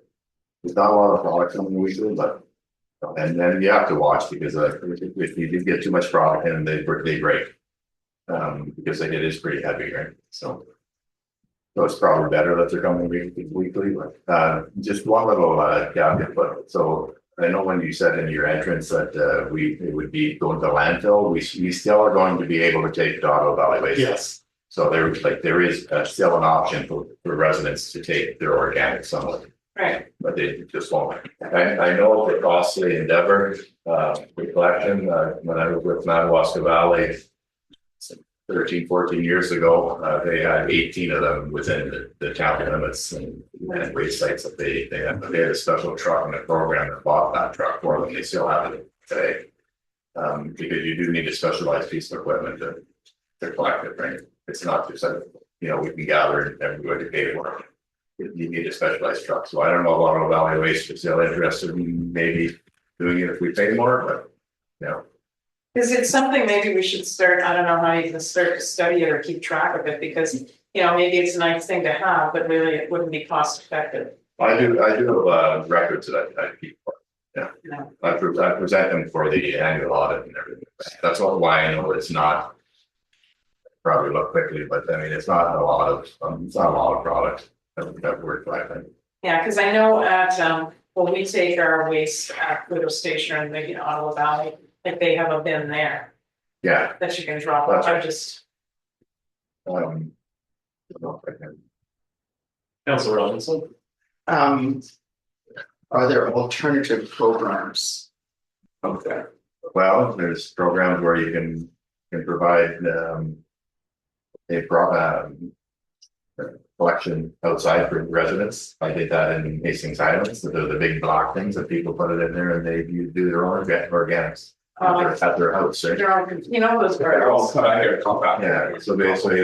There's not a lot of product coming weekly, but and then you have to watch because if you do get too much product in, they break. Because it is pretty heavy, right? So it's probably better that they're coming weekly. But just one little caveat. But so I know when you said in your entrance that it would be going to landfill, we still are going to be able to take Dotto Valley waste. Yes. So there is still an option for residents to take their organic somewhere. Right. But they just won't. I know the costly endeavor, the collection, when I was with Madawaska Valley 13, 14 years ago, they had 18 of them within the county limits and waste sites that they had. But they had a special truck in the program that bought that truck for them. They still have it today. Because you do need a specialized piece of equipment to collect it, right? It's not just we can gather and everybody pay for it. you need a specialized truck, so I don't know if Algona Valley Waste is still interested in maybe doing it if we pay more, but. Is it something maybe we should start, I don't know how you can start to study it or keep track of it, because, maybe it's a nice thing to have, but really it wouldn't be cost effective. I do have records that I keep. Yeah, Yeah. I present them for the annual audit and everything. That's why I know it's not. Probably look quickly, but I mean, it's not a lot of product that we're collecting. Yeah, because I know at, when we take our waste at Widow Station and maybe in Ottawa Valley, like they have a bin there Yeah. that you can drop That's off, I right. just, I don't know if I can- Councilor Robinson. Are there alternative programs? Okay. Well, there's programs where you can provide a collection outside for residents. I did that in Hastings Highlands. So they're the big block things that people put it in there and they do their own organics at their house. Right? they're all, those barrels. Yeah. So basically,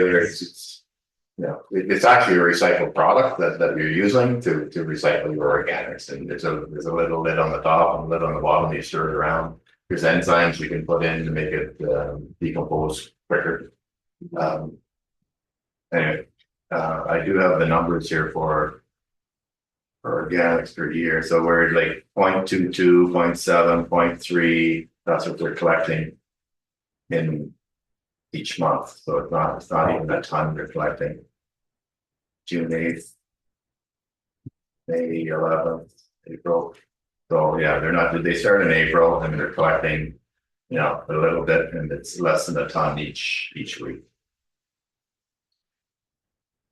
it's actually a recycled product that you're using to recycle your organics. And there's a little lid on the top and a lid on the bottom. You stir it around. There's enzymes you can put in to make it decompose quicker. Anyway, I do have the numbers here for organics per year. So we're like 0.22, 0.7, 0.3. That's what they're collecting in each month. So it's not even a ton they're collecting. June 8th, May 11th, April. So yeah, they start in April and they're collecting, a little bit, and it's less than a ton each week.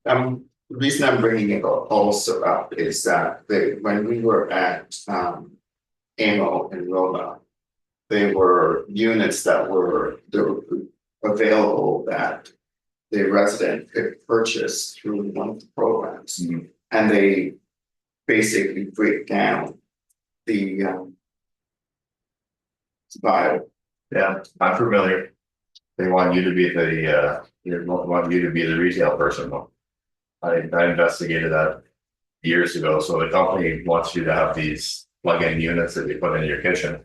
The reason I'm bringing it also up is that when we were at AMO and Roma, there were units that were available that the resident could purchase through one of the programs. Mm-hmm. And they basically break down the bio. Yeah, I'm familiar. They want you to be the retail person though. I investigated that years ago. So the company wants you to have these plug-in units that you put in your kitchen,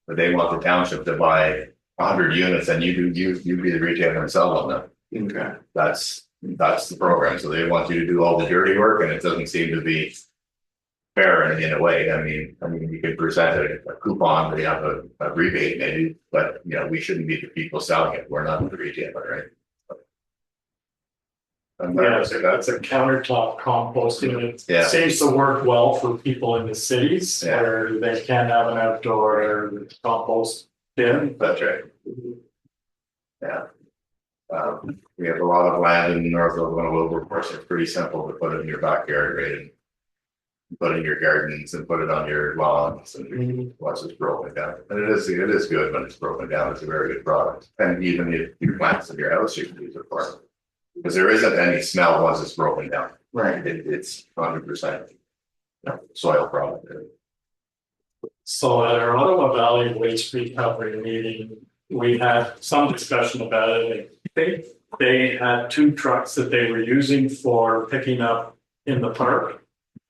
but they want the township to buy 100 units and you be the retailer and sell them. Okay. That's the program. So they want you to do all the dirty work, and it doesn't seem to be fair in a way. I mean, you could present a coupon, they have a rebate maybe, but we shouldn't be the people selling it. We're not the retailer, right? Yeah, so that's a countertop composting. It seems to work well for people in the cities where they can't have an outdoor compost bin. That's right. Yeah. We have a lot of land in north of Algona Wilberforce. It's pretty simple to put it in your backyard, right? And put it in your gardens and put it on your lawns and once it's broken down. And it is good when it's broken down. It's a very good product. And even if your plants in your house, you can use it for it. Because there isn't any smell once it's broken down. Right. It's 100% soil product. So at our Ottawa Valley Waste Recovery meeting, we had some discussion about it. I think they had 2 trucks that they were using for picking up in the park.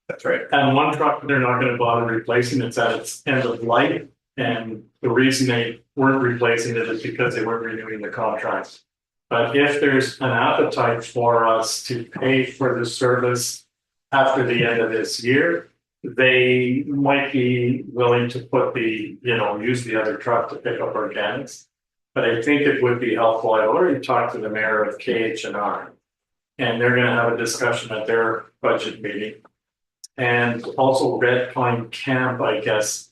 That's right. And one truck they're not going to bother replacing. It's at its end of life. And the reason they weren't replacing it is because they weren't renewing the contract. But if there's an appetite for us to pay for the service after the end of this year, they might be willing to put use the other truck to pick up organics. But I think it would be helpful. I've already talked to the mayor of KH&R, and they're going to have a discussion at their budget meeting. And also Red Pine Camp, I guess,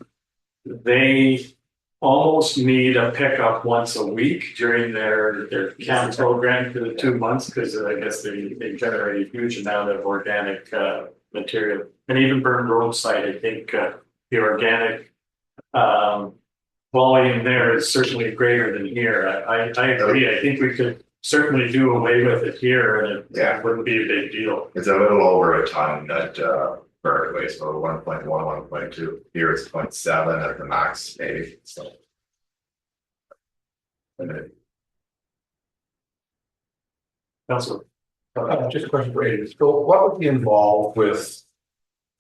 they almost need a pickup once a week during their camp program for the 2 months, because I guess they generate a huge amount of organic material. And even Burn Roadside, I think the organic volume there is certainly greater than here. I agree. I think we could certainly do away with it here, and it wouldn't be a big deal. It's a little over a ton at Burn Waste, so 1.1, 1.2. Here it's 0.7 at the max, maybe. So. Councilor Just a question for Aiden. So what would be involved with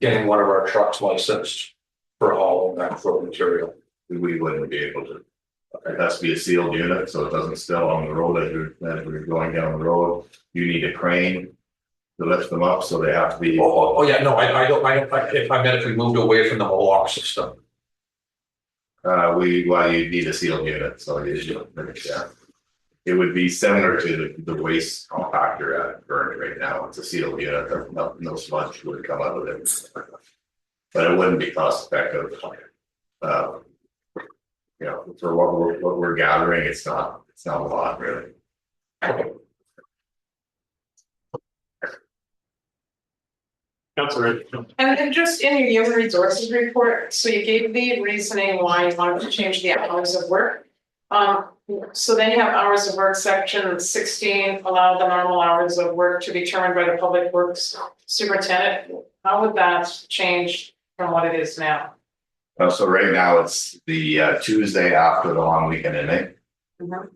getting one of our trucks licensed for hauling that sort of material? We wouldn't be able to. It has to be a sealed unit, so it doesn't spill on the road as we're going down the road. You need a crane to lift them up, so they have to be. Oh, yeah, no, I don't, if I meant if we moved away from the whole lock system. Well, you need a sealed unit, so yeah. It would be similar to the waste compactor at Burn right now. It's a sealed unit, no sludge would come out of it. But it wouldn't be cost effective. You know, for what we're gathering, it's not a lot really. Councillor. And then just in your human resources report, so you gave the reasoning why you wanted to change the hours of work. So then you have hours of work section 16, allow the normal hours of work to be determined by the public works superintendent. How would that change from what it is now? So right now it's the Tuesday after the long weekend in May.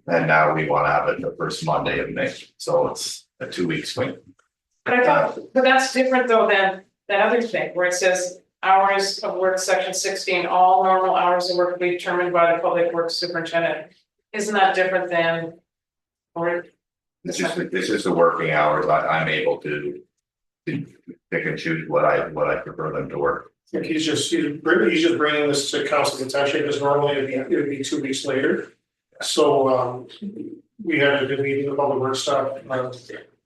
And now we want to have it the first Monday of May, so it's a 2-week swing. But I thought, but that's different though than that other thing where it says hours of work section 16, all normal hours of work will be determined by the public works superintendent. Isn't that different than? Or It's just the working hours. I'm able to pick and choose what I prefer them to work. I think he's just bringing this to council's attention because normally it would be 2 weeks later. So we had a good meeting with all the work stuff.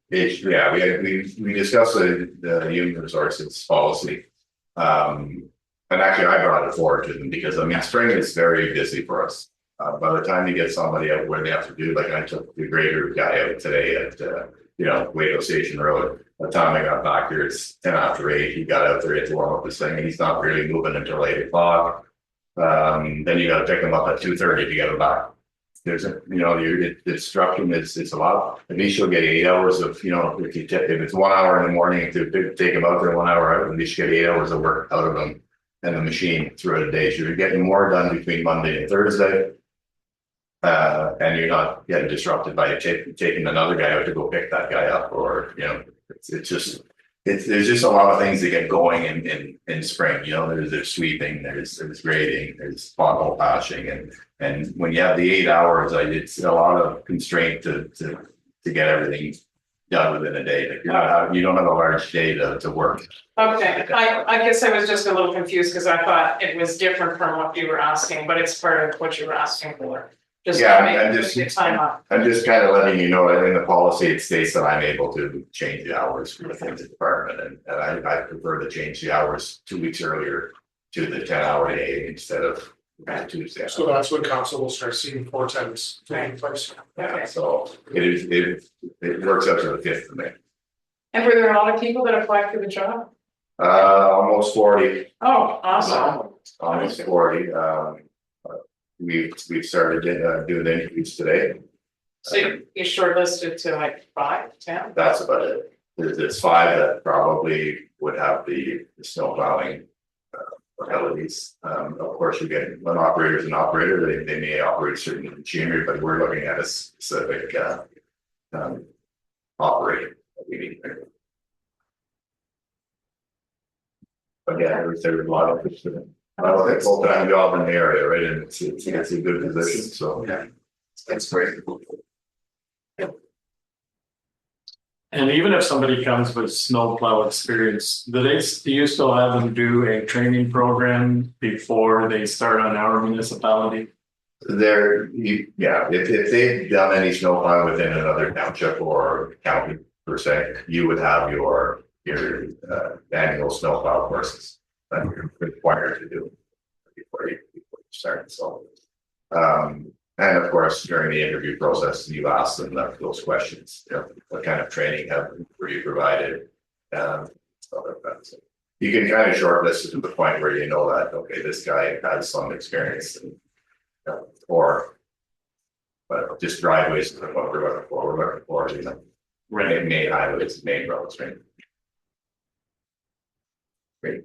Yeah, we discussed the human resources policy. And actually I brought it forward to them because I mean spring is very busy for us. By the time you get somebody out where they have to do, like I took the grader guy out today at Waco Station Road. By the time I got back here, it's 10 after 8. He got out there, he had to warm up his thing, and he's not really moving until 8 o'clock. Then you got to pick him up at 2:30 to get him back. There's the disruption it's a lot. At least you'll get 8 hours of, if it's 1 hour in the morning to take him out there, 1 hour out, at least you get 8 hours of work out of them and the machine throughout the day. So you're getting more done between Monday and Thursday. And you're not getting disrupted by taking another guy out to go pick that guy up, or there's just a lot of things that get going in spring. There's sweeping, there's grading, there's pothole patching, and when you have the 8 hours, it's a lot of constraint to get everything done within a day. Like you don't have a large day to work. okay, I guess I was just a little confused because I thought it was different from what you were asking, but it's part of what you were asking for. I'm just kind of letting you know that in the policy, it states that I'm able to change the hours within the department, and I prefer to change the hours 2 weeks earlier to the 10-hour day instead of Tuesday. So that's when council will start seeing 4 times taking place. Yeah, so it works out to the 5th of May. And were there a lot of people that applied for the job? Almost 40. Oh, awesome. Almost 40. We've started doing the interviews today. So you shortlisted to like 5, 10? That's about it. There's 5 that probably would have the snow plowing abilities. Of course, you get an operator's an operator. They may operate certain machinery, but we're looking at a specific operator that we need. But yeah, there's a lot of interest in it. It's a full-time job in the area, right? And it's a good position, so yeah, that's great. And even if somebody comes with snowplow experience, do you still have them do a training program before they start on our municipality? If they've done any snowplow within another township or county per se, you would have your annual snowplow courses that you're required to do before you start. So, and of course, during the interview process, you ask them those questions. What kind of training were you provided? Stuff like that. So you can kind of shortlist it to the point where you know that okay, this guy has some experience, but just driveways is what we're looking for. We're looking for main highways, main roads, right? Great.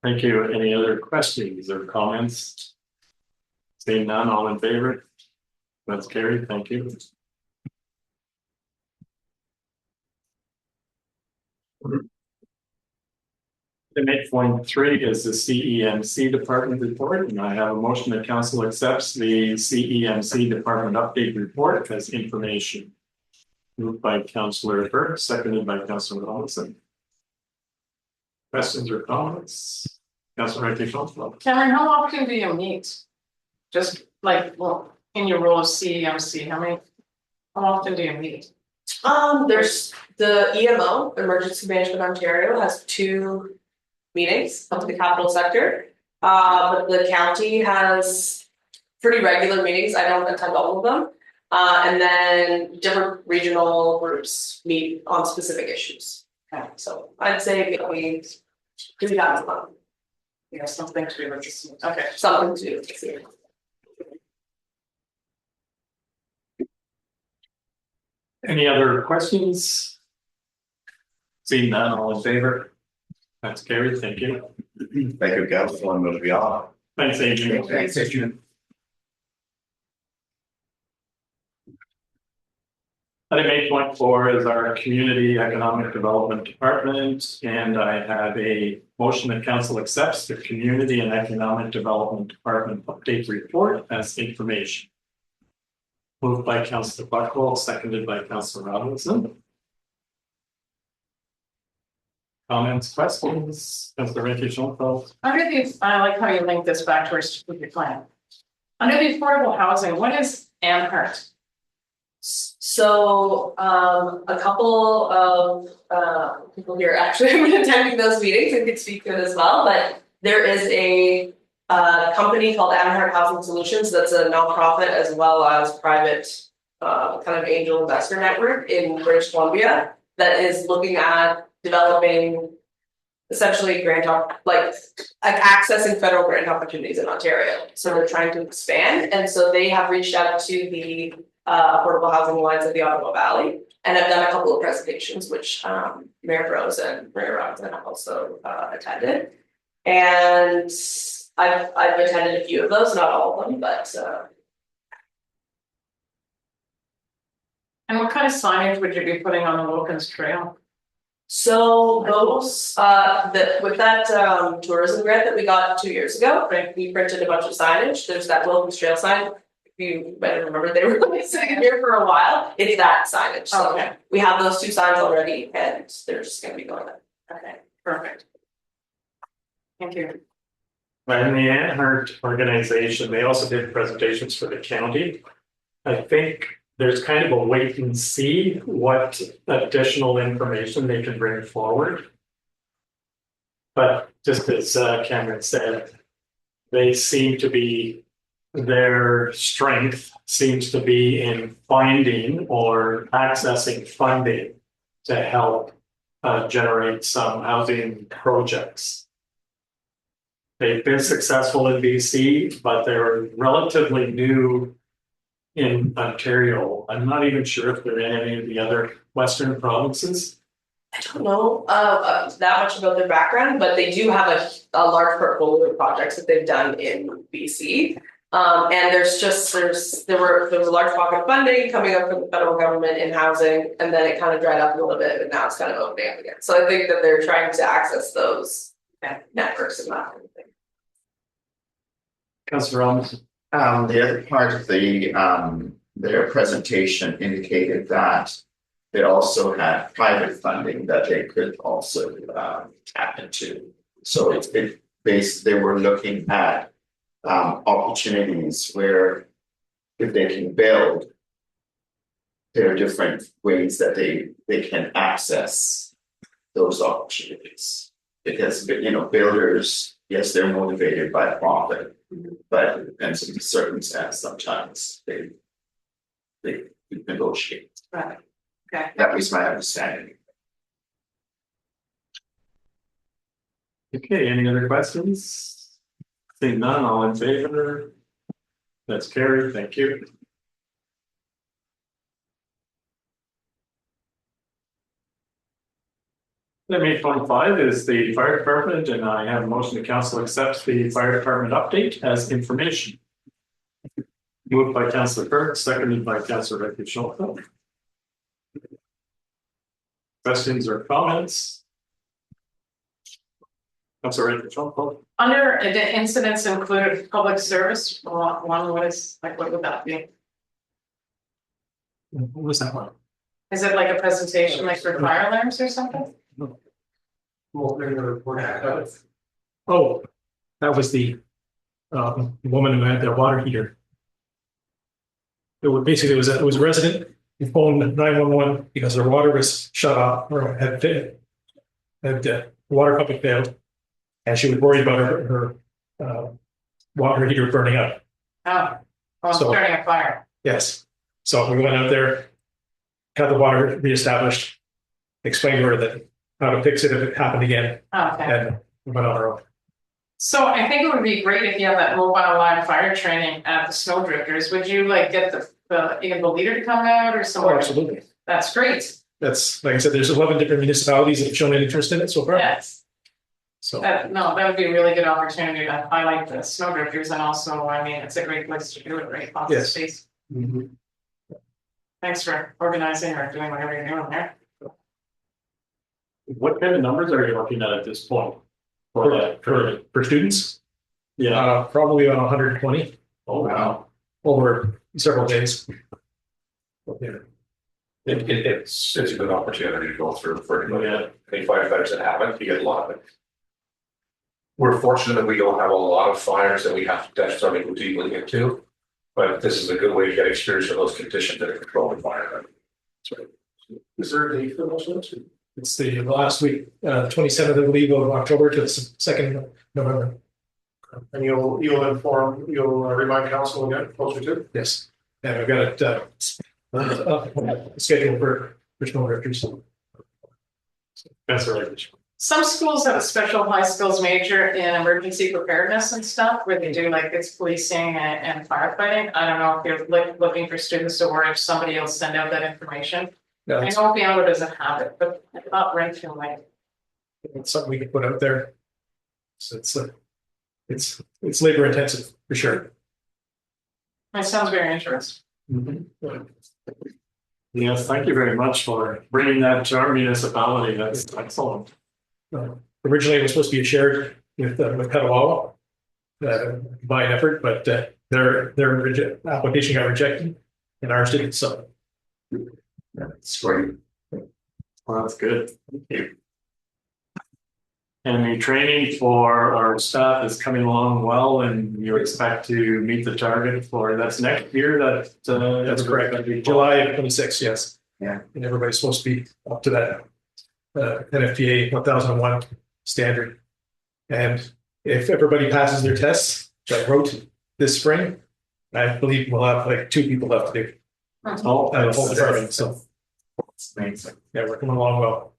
Thank you. Any other questions or comments? Seeing none, all in favor? That's carried. Thank you. Item 8.3 is the CEMC department report, and I have a motion that council accepts the CEMC department update report as information. Moved by Councillor Burke, seconded by Councillor Robinson. Questions or comments? Councillor Recchi. Cameron, how often do you meet? Just like, well, in your role as CEMC, how often do you meet? There's the EMO, Emergency Management Ontario, has 2 meetings up to the capital sector. But the county has pretty regular meetings. I don't attend all of them. And then different regional groups meet on specific issues. Okay. So I'd say between 3 times a month, Yeah, something to do with this. Okay. something to do with this. Any other questions? Seeing none, all in favor? That's carried, thank you. Thank you, council, and moving on. Thanks, Adrian. Thanks, Adrian. Item 8.4 is our Community Economic Development Department, and I have a motion that council accepts the Community and Economic Development Department update report as information. Moved by Councillor Buckwell, seconded by Councillor Robinson. Comments, questions? Councillor Recchi. Under the, I like how you link this back to our strategic plan. Under the affordable housing, what is Amherst? So a couple of people here actually have been attending those meetings and could speak to it as well, but there is a company called Amherst Housing Solutions that's a nonprofit as well as private kind of angel investor network in British Columbia that is looking at developing essentially like accessing federal grant opportunities in Ontario. So they're trying to expand, and so they have reached out to the affordable housing alliance of the Ottawa Valley, and I've done a couple of presentations, which Mayor Rose and Mayor Robinson have also attended, and I've attended a few of those, not all of them, but. And what kind of signage would you be putting on the Wilkins Trail? So those, with that tourism grant that we got 2 years ago, right, we printed a bunch of signage. There's that Wilkins Trail sign. You might remember they were sitting here for a while. It's that signage. So Okay. we have those 2 signs already, and they're just going to be going there. Okay, perfect. Thank you. And the Amherst organization, they also did presentations for the county. I think there's kind of a wait and see what additional information they can bring forward. But just as Cameron said, they seem to be, their strength seems to be in finding or accessing funding to help generate some housing projects. They've been successful in BC, but they're relatively new in Ontario. I'm not even sure if they're in any of the other Western provinces. I don't know that much about their background, but they do have a large portfolio of projects that they've done in BC. And there was a large pocket of funding coming up from the federal government in housing, and then it kind of dried up a little bit, but now it's kind of opening up again. So I think that they're trying to access those networks and that kind of thing. Councillor Robinson. The other part of their presentation indicated that they also had private funding that they could also tap into. So they were looking at opportunities where if they can build, there are different ways that they can access those opportunities. Because builders, yes, they're motivated by profit, but it depends on the circumstance. Sometimes they negotiate. Right. Okay. That was my understanding. Okay, any other questions? Seeing none, all in favor? That's carried, thank you. Item 8.5 is the fire department, and I have a motion to council accepts the fire department update as information. Moved by Councillor Burke, seconded by Councillor Recchi. Questions or comments? That's all right, Phone call. Under the incidents included public service, one, what is, like, what would that be? What was that one? Is it like a presentation like for fire alarms or something? Well, they're gonna report out. Oh, that was the woman who had the water heater. It was basically it was a resident who phoned 911 because their water was shut off or had water pump had failed, and she was worried about her water heater burning up. Oh, well, So- starting a fire. Yes, so we went out there, got the water reestablished, explained to her that how to fix it if it happened again, Oh, okay. and we went on our own. So I think it would be great if you have that mobile live fire training at the snowdrifters. Would you like get even the leader to come out or Oh, someone? absolutely. That's great. That's, like I said, there's 11 different municipalities that have shown an interest in it so far. Yes. So, No, that would be a really good opportunity to highlight the snowdrifters and also, I mean, it's a great place to do it, right? Lots of Yes. space. Thanks for organizing or doing whatever you're doing there. What kind of numbers are you looking at this point? For that, for students, yeah, probably about 120 oh, wow. over several days. Yeah. It's a good opportunity to go through for Yeah. any firefighters that haven't, you get a lot of it. We're fortunate that we don't have a lot of fires that we have to necessarily go deeply into, but this is a good way to get experience of those conditions that are controlling fire. Is there a date for those ones? It's the last week, 27th, I believe, of October to the 2nd of November. And you'll remind council again, closer to? Yes, and I've got it scheduled for snow drifters. That's right. Some schools have a special high skills major in emergency preparedness and stuff where they do like it's policing and firefighting. I don't know if you're looking for students to or if somebody else send out that information. Yeah, I know Piano doesn't have it, but I thought Renfield might. it's something we can put out there. So it's labor intensive for sure. That sounds very interesting. Yes, thank you very much for bringing that to our municipality. That's excellent. Originally, it was supposed to be a shared with Petawawa, by an effort, but their application got rejected, and ours didn't. So That's great. Well, that's good. Thank you. And the training for our staff is coming along well, and you expect to meet the target for that's next year. that's correct. July of 26, yes. Yeah. And everybody's supposed to be up to that NFPA 1001 standard. And if everybody passes their tests, which I wrote this spring, I believe we'll have like 2 people left to do. Oh, The whole department. So that's amazing. yeah, we're coming along well.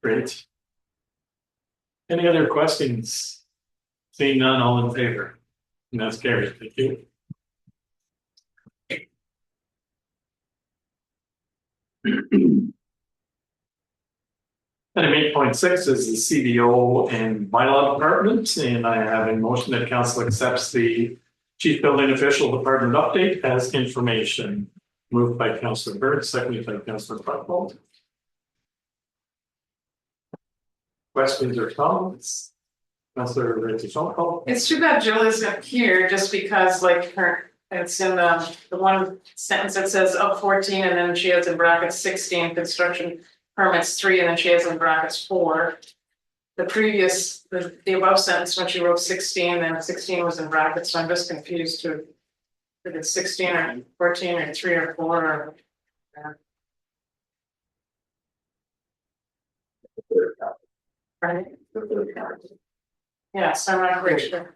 Great. Any other questions? Seeing none, all in favor? And that's carried. Thank you. Item 8.6 is the CBO and bylaw department, and I have a motion that council accepts the chief building official department update as information. Moved by Councillor Bird, seconded by Councillor Buckbold. Questions or comments? Councillor Rachel. It's too bad Jill isn't here just because like it's in the one sentence that says up 14 and then she has in brackets 16 construction permits 3 and then she has in brackets 4. The above sentence when she wrote 16 then 16 was in brackets, so I'm just confused to if it's 16 or 14 or 3 or 4 or. Right. Yeah, so I'm not quite sure.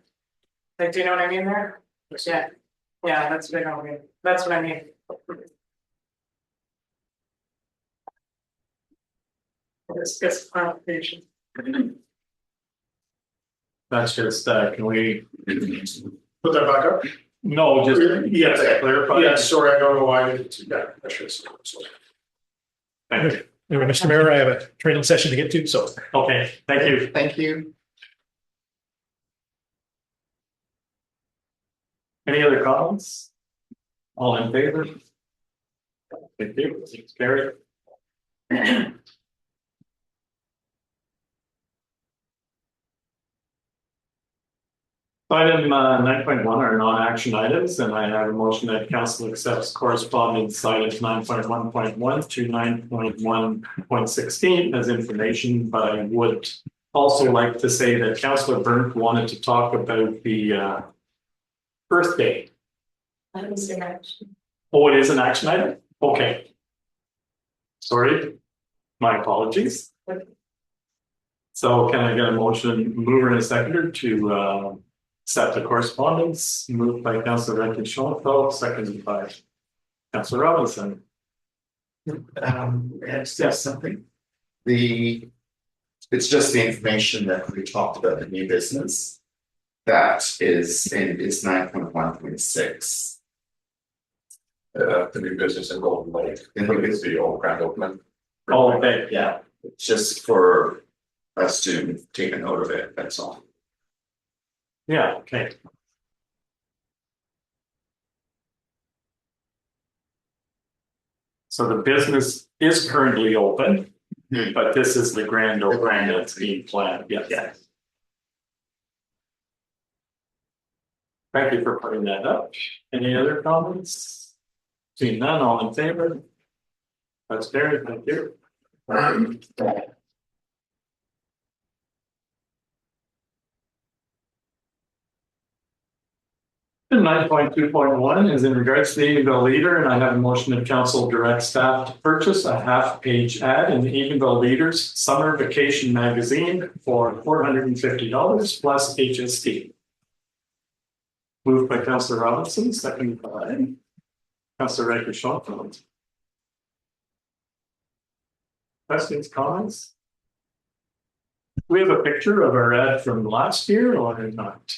Like, do you know what I mean there? Yeah, yeah, that's what I mean. That's what I mean. It's just clarification. That's just, can we? Put that back up? No, just. Yes. Clarify. Yeah, sorry, I don't know why. Yeah, I should have said so. Thank you. Anyway, Mr. Mayor, I have a training session to get to, so. Okay, thank you. Thank you. Any other comments? All in favor? Thank you. It's carried. Item 9.1 are non-action items, and I have a motion that council accepts correspondence items 9.1.1 to 9.1.16 as information, but I would also like to say that Councillor Burnt wanted to talk about the Earth Day. That was an action. Oh, it is an action item? Okay. Sorry, my apologies. So can I get a motion, mover and a seconder to accept the correspondence, moved by Councillor Rankin Schoenfeld, seconded by Councillor Robinson. It's just something. It's just the information that we talked about, the new business. That is in, it's 9.1.6. The new business in Golden Lake, I think it's the old grand opening. Oh, okay. Yeah, just for us to take a note of it, that's all. Yeah, okay. So the business is currently open, but this is the grand opening that's being planned, yes. Yeah. Thank you for putting that up. Any other comments? Seeing none, all in favor? That's carried, thank you. 9.2.1 is in regards to the Eatonville Leader, and I have a motion of council direct staff to purchase a half-page ad in the Eatonville Leader's summer vacation magazine for $450 plus HST. Moved by Councillor Robinson, seconded by Councillor Rankin Schoenfeld. Questions, comments? Do we have a picture of our ad from last year or not?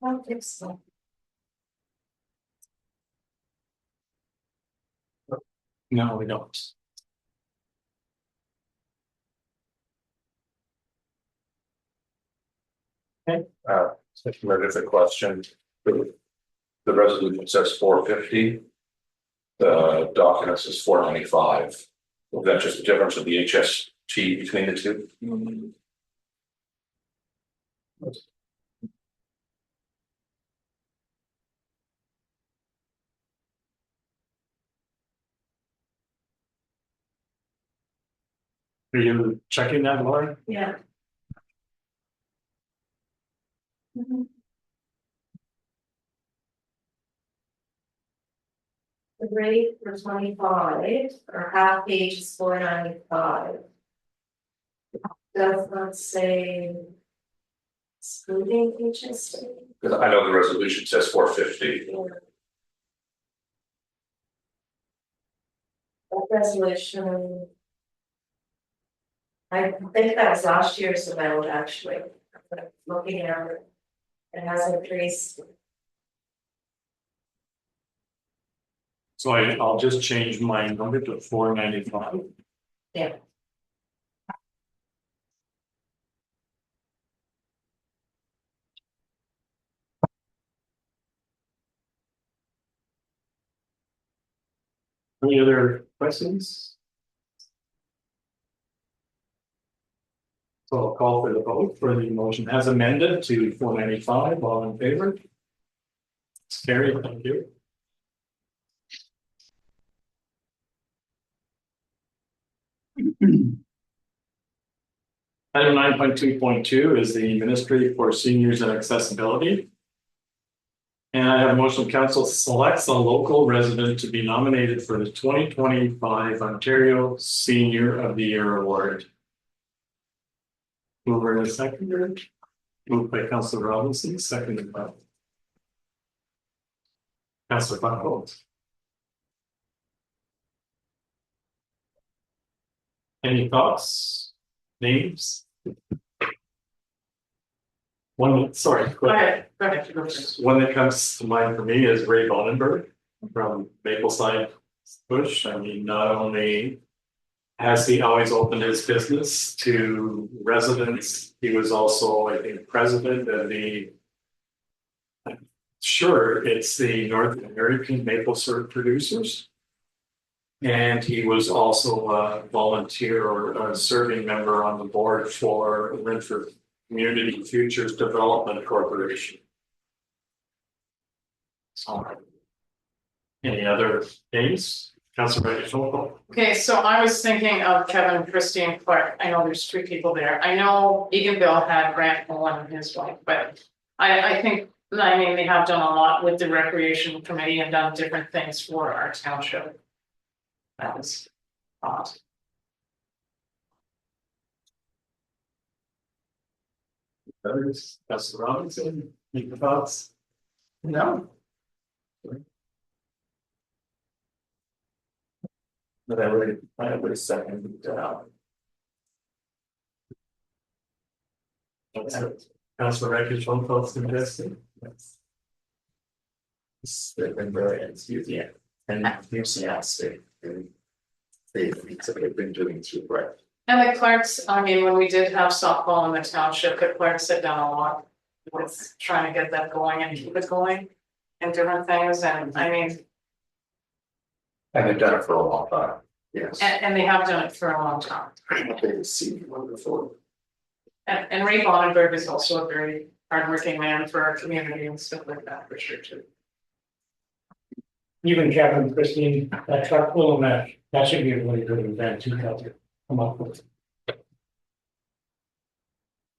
I don't think so. No, we don't. There's a question. The resolution says 450. The document says 495. Is that just the difference of the HST between the two? Are you checking that, Lauren? Yeah. Mhm. The rate for 25 or half page is 495. Does not say excluding HST. Because I know the resolution says 450. That resolution. I think that was last year's amount, actually, but looking at it, it has increased. So I'll just change my number to 495. Yeah. Any other questions? So I'll call for the vote for the motion as amended to 495. All in favor? It's carried, thank you. Item 9.2.2 is the Ministry for Seniors and Accessibility. And I have a motion, council selects a local resident to be nominated for the 2025 Ontario Senior of the Year Award. Mover and a seconder, moved by Councillor Robinson, seconded by Councillor Buckles. Any thoughts? Names? One, sorry, go ahead. One that comes to mind for me is Ray Bonenberg from Mapleside Bush. I mean, not only has he always opened his business to residents, he was also, I think, president of it's the North American Maple Syrup Producers. And he was also a volunteer or a serving member on the board for Renfrew Community Futures Development Corporation. So, any other names? Councilor Rachel. Okay, so I was thinking of Kevin, Christie, and Clark. I know there's 3 people there. I know Eganville had Grant Mullen and his wife, but I think, I mean, they have done a lot with the recreation committee and done different things for our township. That was odd. Others, Councilor Robinson, any thoughts? No. But I would second. Councilor Records, one thoughts suggested. They've been very enthusiastic and enthusiastic. And they've been doing too right. And the Clarks, I mean, when we did have softball in the township, the Clarks sit down a lot with trying to get that going and keep it going and different things. And I mean, And they've done it for a long time. Yes. and they have done it for a long time. They've seen wonderful. And Ray Bonenberg is also a very hardworking man for our community and stuff like that, for sure too. Even Kevin, Christine, that truck pulling that should be a really good event too, to come up with.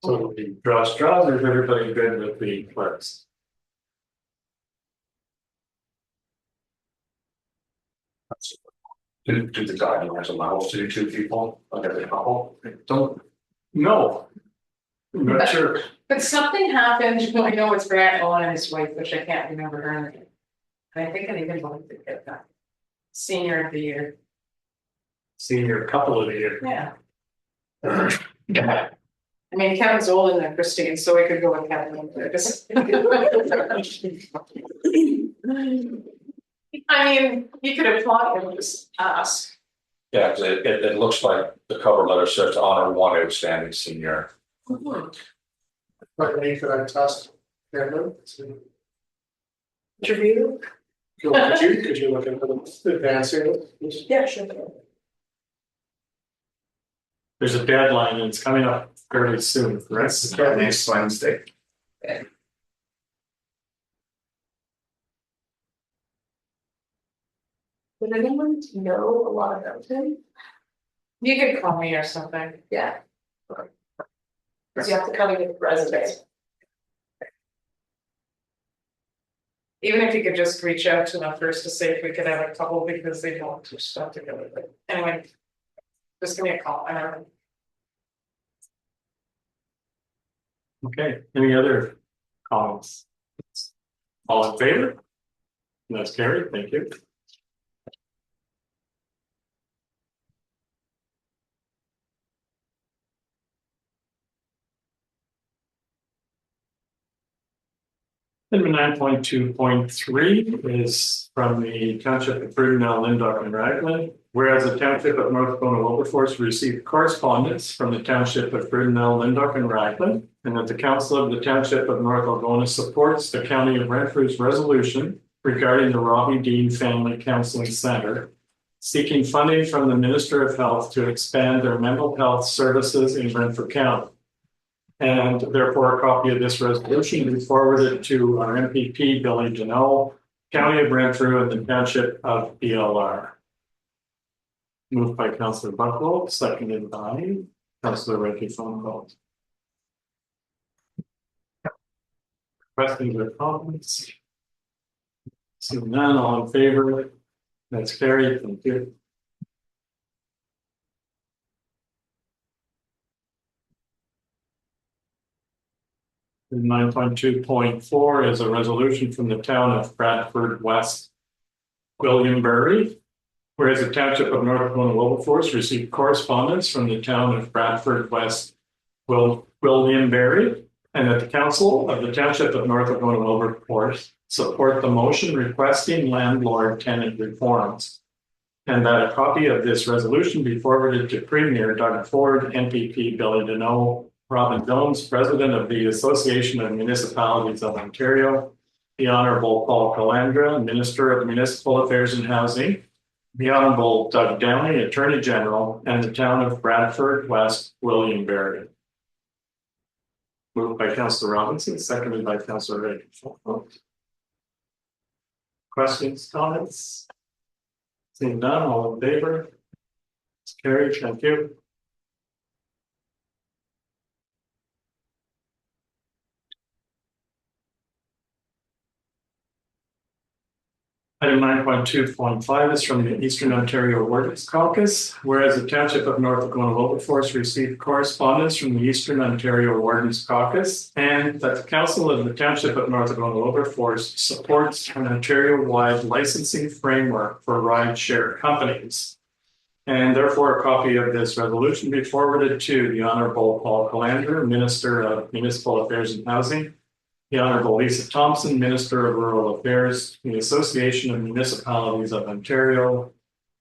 So it'll be draws, or is everybody good with the clerks? Do the guidelines allow us to do 2 people on every couple? I don't know. I'm not sure. But something happened, I know it's Grant Owen and his wife, which I can't remember her name. And I think I even wanted to get that. Senior of the year. Senior couple of the year. Yeah. I mean, Kevin's older than Christine, so we could go with Kevin. I mean, you could apply and just ask. Yeah, 'cause it looks like the cover letter says to honor one outstanding senior. But maybe could I test? Cameron? Interview? Could you look into advancing it? Yeah, sure. There's a deadline and it's coming up fairly soon, correct? Next Wednesday. Would anyone know a lot about him? You could call me or something. Yeah. Cause you have to come in with resume. Even if you could just reach out to them first to see if we could have a couple, because they don't do stuff together, but anyway. Just give me a call, I don't know. Okay, any other comments? All in favor? That's carried, thank you. Item 9.2.3 is from the Township of Brudenell, Lindau, and Raglan. Whereas the Township of North Algona Wilberforce received correspondence from the Township of Brudenell, Lindau, and Raglan, and that the Council of the Township of North Algona supports the County of Renfrew's resolution regarding the Robbie Dean Family Counseling Center, seeking funding from the Minister of Health to expand their mental health services in Renfrew County. And therefore, a copy of this resolution be forwarded to our MPP, Billy Deneau, County of Renfrew, and the Township of BLR. Moved by Councillor Bucklow, seconded by Councillor Reggie Phone. Questions or comments? Seeing none, all in favor? That's carried, thank you. And 9.2.4 is a resolution from the town of Bradford West, Williambury. Whereas the Township of North Algona Wilberforce received correspondence from the town of Bradford West, Williambury, and that the Council of the Township of North Algona Wilberforce support the motion requesting landlord tenant reforms. And that a copy of this resolution be forwarded to Premier Doug Ford, MPP Billy Deneau, Robin Jones, President of the Association of Municipalities of Ontario, the Honourable Paul Calandra, Minister of Municipal Affairs and Housing, the Honourable Doug Downey, Attorney General, and the town of Bradford West, Williambury. Moved by Councillor Robinson, seconded by Councillor Ray. Questions, comments? Seeing none, all in favor? It's carried, thank you. Item 9.2.5 is from the Eastern Ontario Workers Caucus, whereas the Township of North Algona Wilberforce received correspondence from the Eastern Ontario Wardens Caucus, and that the Council of the Township of North Algona Wilberforce supports an Ontario-wide licensing framework for ride-share companies. And therefore, a copy of this resolution be forwarded to the Honourable Paul Calandra, Minister of Municipal Affairs and Housing, the Honourable Lisa Thompson, Minister of Rural Affairs, the Association of Municipalities of Ontario,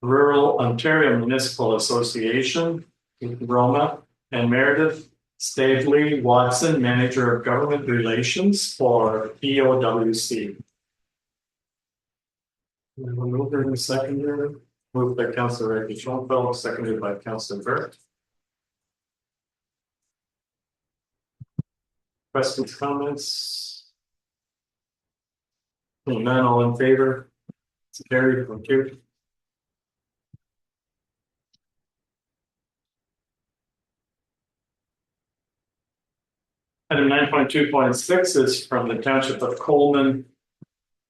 Rural Ontario Municipal Association, Roma, and Meredith Stavely Watson, Manager of Government Relations for EOWC. Mover and seconder, moved by Councillor Ricky Schoenfeld, seconded by Councillor Burt. Questions, comments? Seeing none, all in favor? It's carried, thank you. Item 9.2.6 is from the Township of Coleman.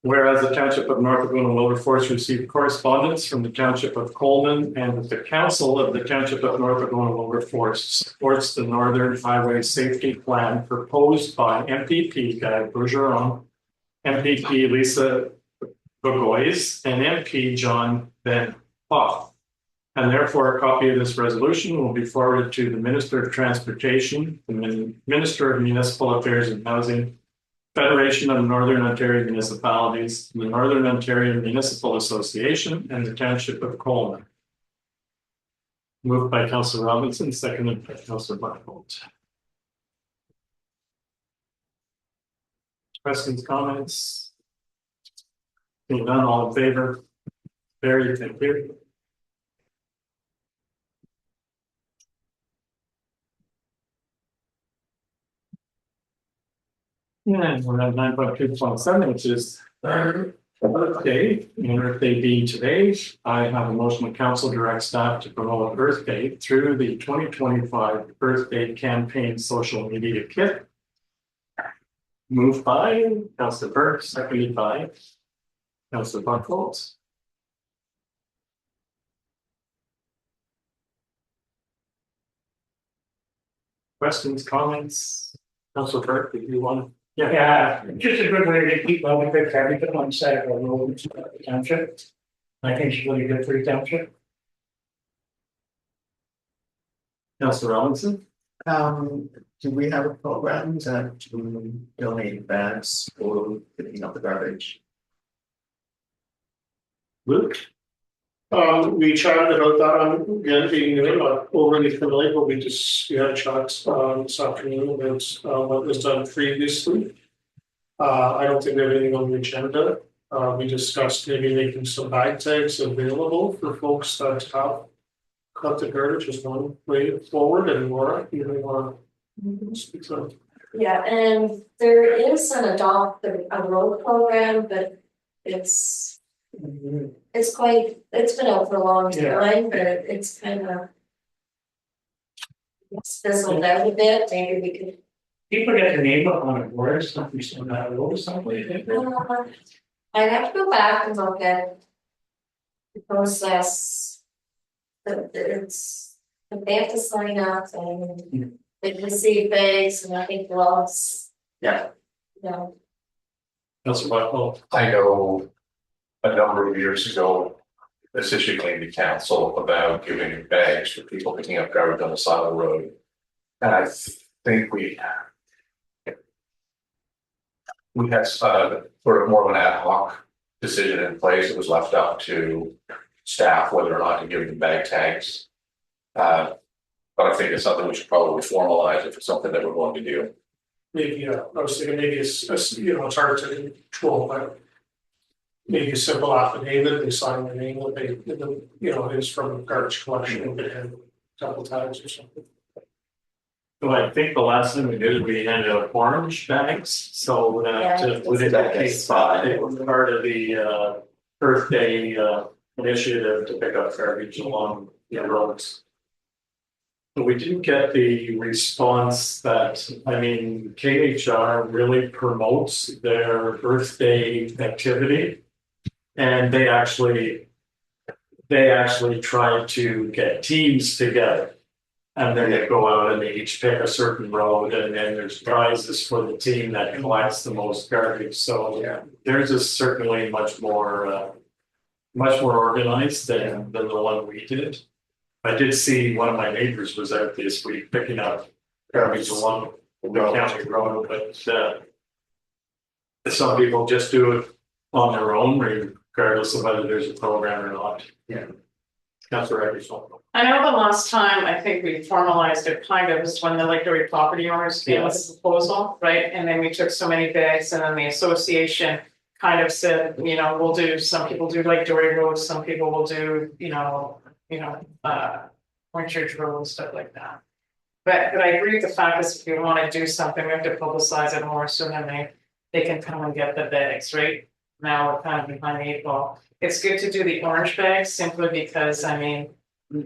Whereas the Township of North Algona Wilberforce received correspondence from the Township of Coleman, and that the Council of the Township of North Algona Wilberforce supports the Northern Highway Safety Plan proposed by MPP Guy Bergeron, MPP Lisa Bogois, and MP John Ben Hoff. And therefore, a copy of this resolution will be forwarded to the Minister of Transportation, the Minister of Municipal Affairs and Housing, Federation of Northern Ontario Municipalities, the Northern Ontario Municipal Association, and the Township of Coleman. Moved by Councillor Robinson, seconded by Councillor Buckholt. Questions, comments? Seeing none, all in favor? Very thank you. And we're at 9.2.7, which is Earth Day, and Earth Day being today, I have a motion of council direct staff to promote Earth Day through the 2025 Earth Day campaign social media kit. Moved by Councillor Burke, seconded by Councillor Buckholt. Questions, comments? Councillor Burke, if you want to. Yeah, just a good way to keep all the good everything on side of our roads, the township. I think it's really good for the township. Councillor Robinson? Do we have a program to donate bags for picking up the garbage? Luke? We chatted about that on, again, being not overly familiar, but we had a chat this afternoon about what was done previously. I don't think we have anything on the agenda. We discussed maybe making some bag tags available for folks that have cut the garbage as one way forward, and Laura, you may want to speak to that. Yeah, and there is an adopt a road program, but it's quite, it's been out for a long time, but it's kind of fizzled out a bit. Maybe we could. People get their name up on a board or something, so that road or something. I'd have to go back and look at the process. But it's, they have to sign up and they receive bags and I think gloves. Yeah. Yeah. Councillor Buckholt? I know a number of years ago, this issue came to council about giving bags for people picking up garbage on the side of the road. And I think we had sort of more of an ad hoc decision in place. It was left up to staff whether or not to give them bag tags. But I think it's something we should probably formalize if it's something that we're going to do. Maybe, I was thinking maybe it's it's hard to control, but maybe a simple affidavit, they sign their name, what they, it is from garbage collection, and a couple times or something. Well, I think the last thing we did, we handed out orange bags, so that Yeah. within the case, it was part of the Earth Day initiative to pick up garbage along the roads. But we didn't get the response that, I mean, KHR really promotes their Earth Day activity. And they actually try to get teams together. And then they go out and they each pick a certain road, and then there's prizes for the team that collects the most garbage. So theirs is certainly much more organized than the one we did. I did see one of my neighbors was out this week picking up garbage along the county road, but some people just do it on their own, regardless of whether there's a program or not. Yeah. Councilor Eversole. I know the last time, I think we formalized it kind of was when the Lake property owners came with a proposal, right? And then we took so many bags, and then the association kind of said, you know, we'll do, some people do Lake Dory Road, some people will do, Point Church Road and stuff like that. But I agree with the fact that if you wanna do something, we have to publicize it more, so then they can come and get the bags, right? Now we're kind of behind the eight ball. It's good to do the orange bags simply because, I mean,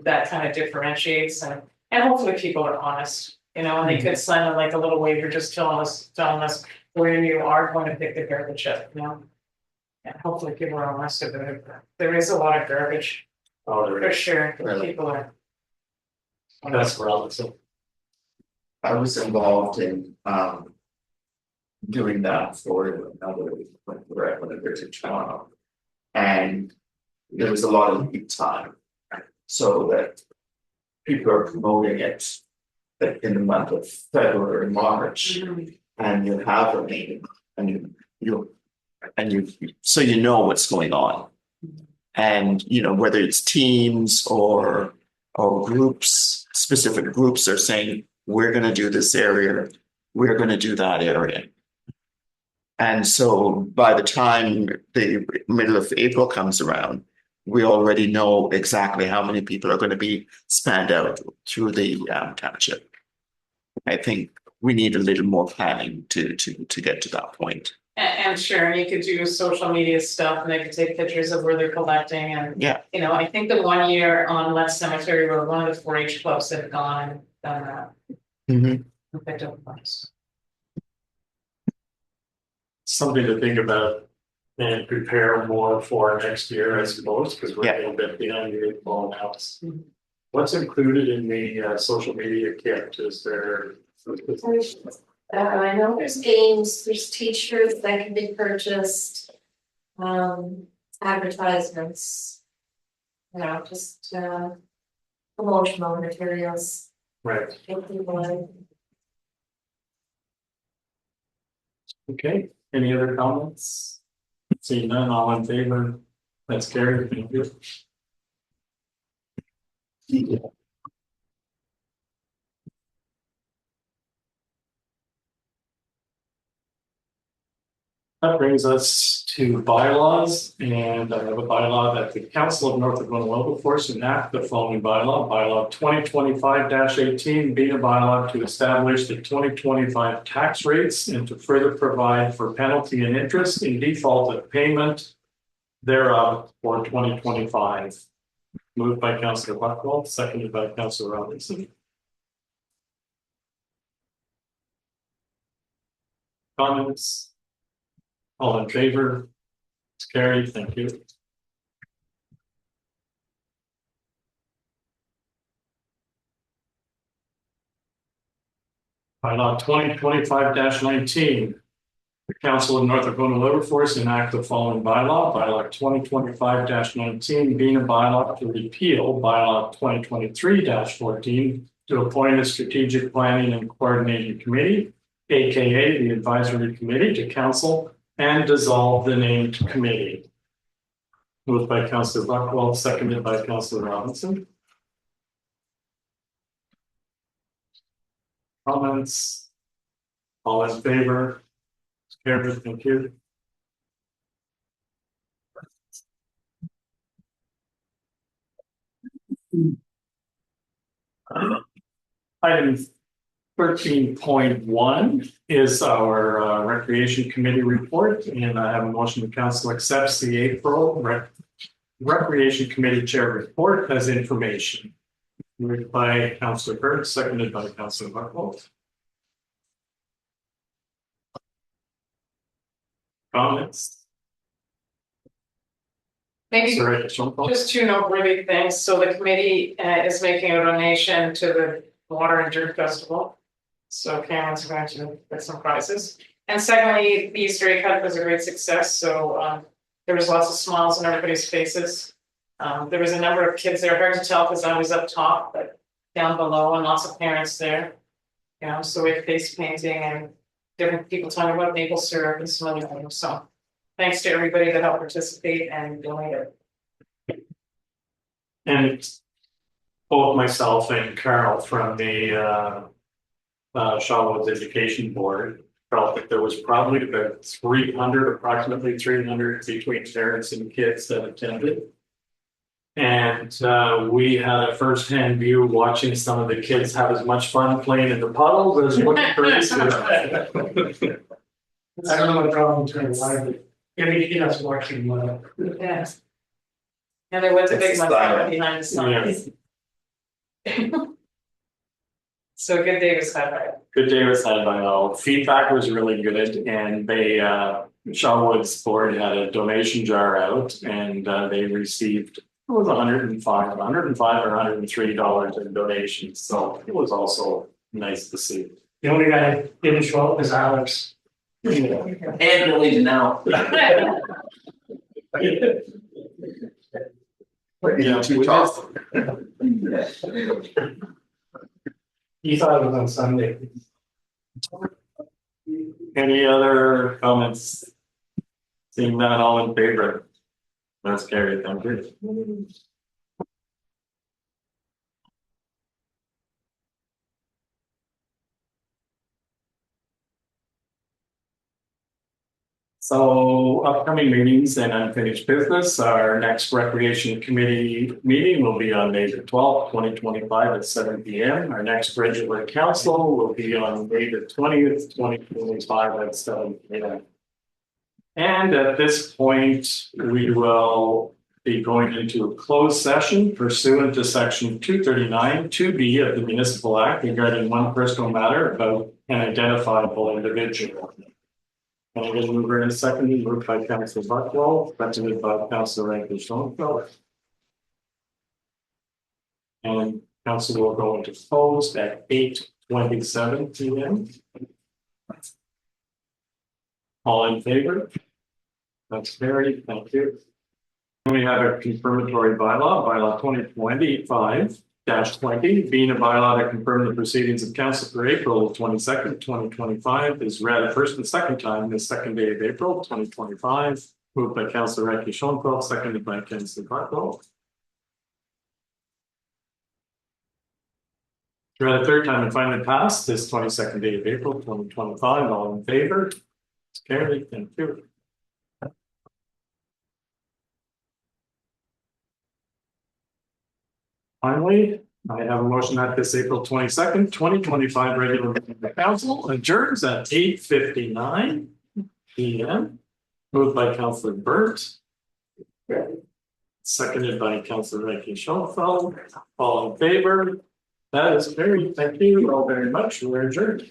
that kind of differentiates and hopefully people are honest, you know, and they could sign like a little waiver just telling us where you are going to pick the garbage up, you know? And hopefully people are honest about it. There is a lot of garbage, for sure, Really? people are. That's Robinson. I was involved in doing that for another when I lived in Toronto. And there was a lot of lead time. So that people are promoting it in the month of February, March, and you have a meeting and you so you know what's going on. And you know, whether it's teams or groups, specific groups are saying, we're gonna do this area, we're gonna do that area. And so by the time the middle of April comes around, we already know exactly how many people are going to be spanned out through the township. I think we need a little more planning to get to that point. And sure, you could do social media stuff and they could take pictures of where they're collecting and, you know, I think the one year on West Cemetery Road, one of the 4-H clubs had gone and done that. And picked up funds. Something to think about and prepare more for next year, I suppose, because we're a little bit behind the eight ball now. What's included in the social media kit? Is there? I know there's games, there's t-shirts that can be purchased, advertisements. You know, just promotional materials. Right. Get people in. Okay, any other comments? Seeing none, all in favor? That's carried, thank you. That brings us to bylaws, and I have a bylaw that the Council of North Algona Wilberforce enact the following bylaw 2025-18, being a bylaw to establish the 2025 tax rates and to further provide for penalty and interest in default of payment thereof for 2025. Moved by Councillor Buckwell, seconded by Councillor Robinson. Comments? All in favor? It's carried, thank you. Bylaw 2025-19. The Council of North Algona Wilberforce enact the following bylaw 2025-19, being a bylaw to repeal bylaw 2023-14 to appoint a strategic planning and coordinating committee, aka the advisory committee to council, and dissolve the named committee. Moved by Councillor Buckwell, seconded by Councillor Robinson. Comments? All in favor? Carried, thank you. Item 13.1 is our Recreation Committee report, and I have a motion the council accepts the April Recreation Committee Chair report as information. Moved by Councillor Burt, seconded by Councillor Buckles. Comments? Maybe Sorry, Shonko? just two noteworthy things. So the committee is making a donation to the Water and Dirt Festival. So Cameron's going to get some prizes. And secondly, the Easter egg hunt was a great success. So there was lots of smiles on everybody's faces. There was a number of kids there, hard to tell because I was up top, but down below, and lots of parents there. You know, so we had face painting and different people talking about maple syrup and some other things. So thanks to everybody that helped participate and donate it. And both myself and Carol from the Shawwoods Education Board felt that there was probably about 300, approximately 300 between parents and kids that attended. And we had a first-hand view watching some of the kids have as much fun playing in the puddles as looking for Easter eggs. I don't know what problem between why, but every us watching, Yes. And there was a big one behind the scenes. So a good day was had by it. Good day was had by all. Feedback was really good, and they Shawwoods Board had a donation jar out, and they received it was $105 or $103 in donations. So it was also nice to see. the only guy that didn't show up was Alex. And Billy to know. Yeah, Too tough. He thought it was on Sunday. Any other comments? Seeing none, all in favor? That's carried, thank you. So upcoming meetings and unfinished business, our next recreation committee meeting will be on May the 12th, 2025 at 7 p.m. Our next regular council will be on May the 20th, 2025 at 7 p.m. And at this point, we will be going into a closed session pursuant to section 239 2B of the Municipal Act regarding one personal matter about an identifiable individual. And I'm going to move in a second, moved by Councillor Buckwell, seconded by Councillor Rankin-Schoenfeld. And council will go into closed at 8:27 p.m. All in favor? That's carried, thank you. We have a confirmatory bylaw 2025-20, being a bylaw to confirm the proceedings of council for April 22nd, 2025 is read first and second time the second day of April 2025, moved by Councillor Rankin-Schoenfeld, seconded by Councillor Buckwell. Read a third time and finally passed this 22nd day of April 2025. All in favor? It's carried, thank you. Finally, I have a motion that this April 22nd, 2025 regular meeting of the council adjourns at 8:59 p.m. Moved by Councillor Burt. Seconded by Councillor Rankin-Schoenfeld. All in favor? That is carried. Thank you all very much. We're adjourned.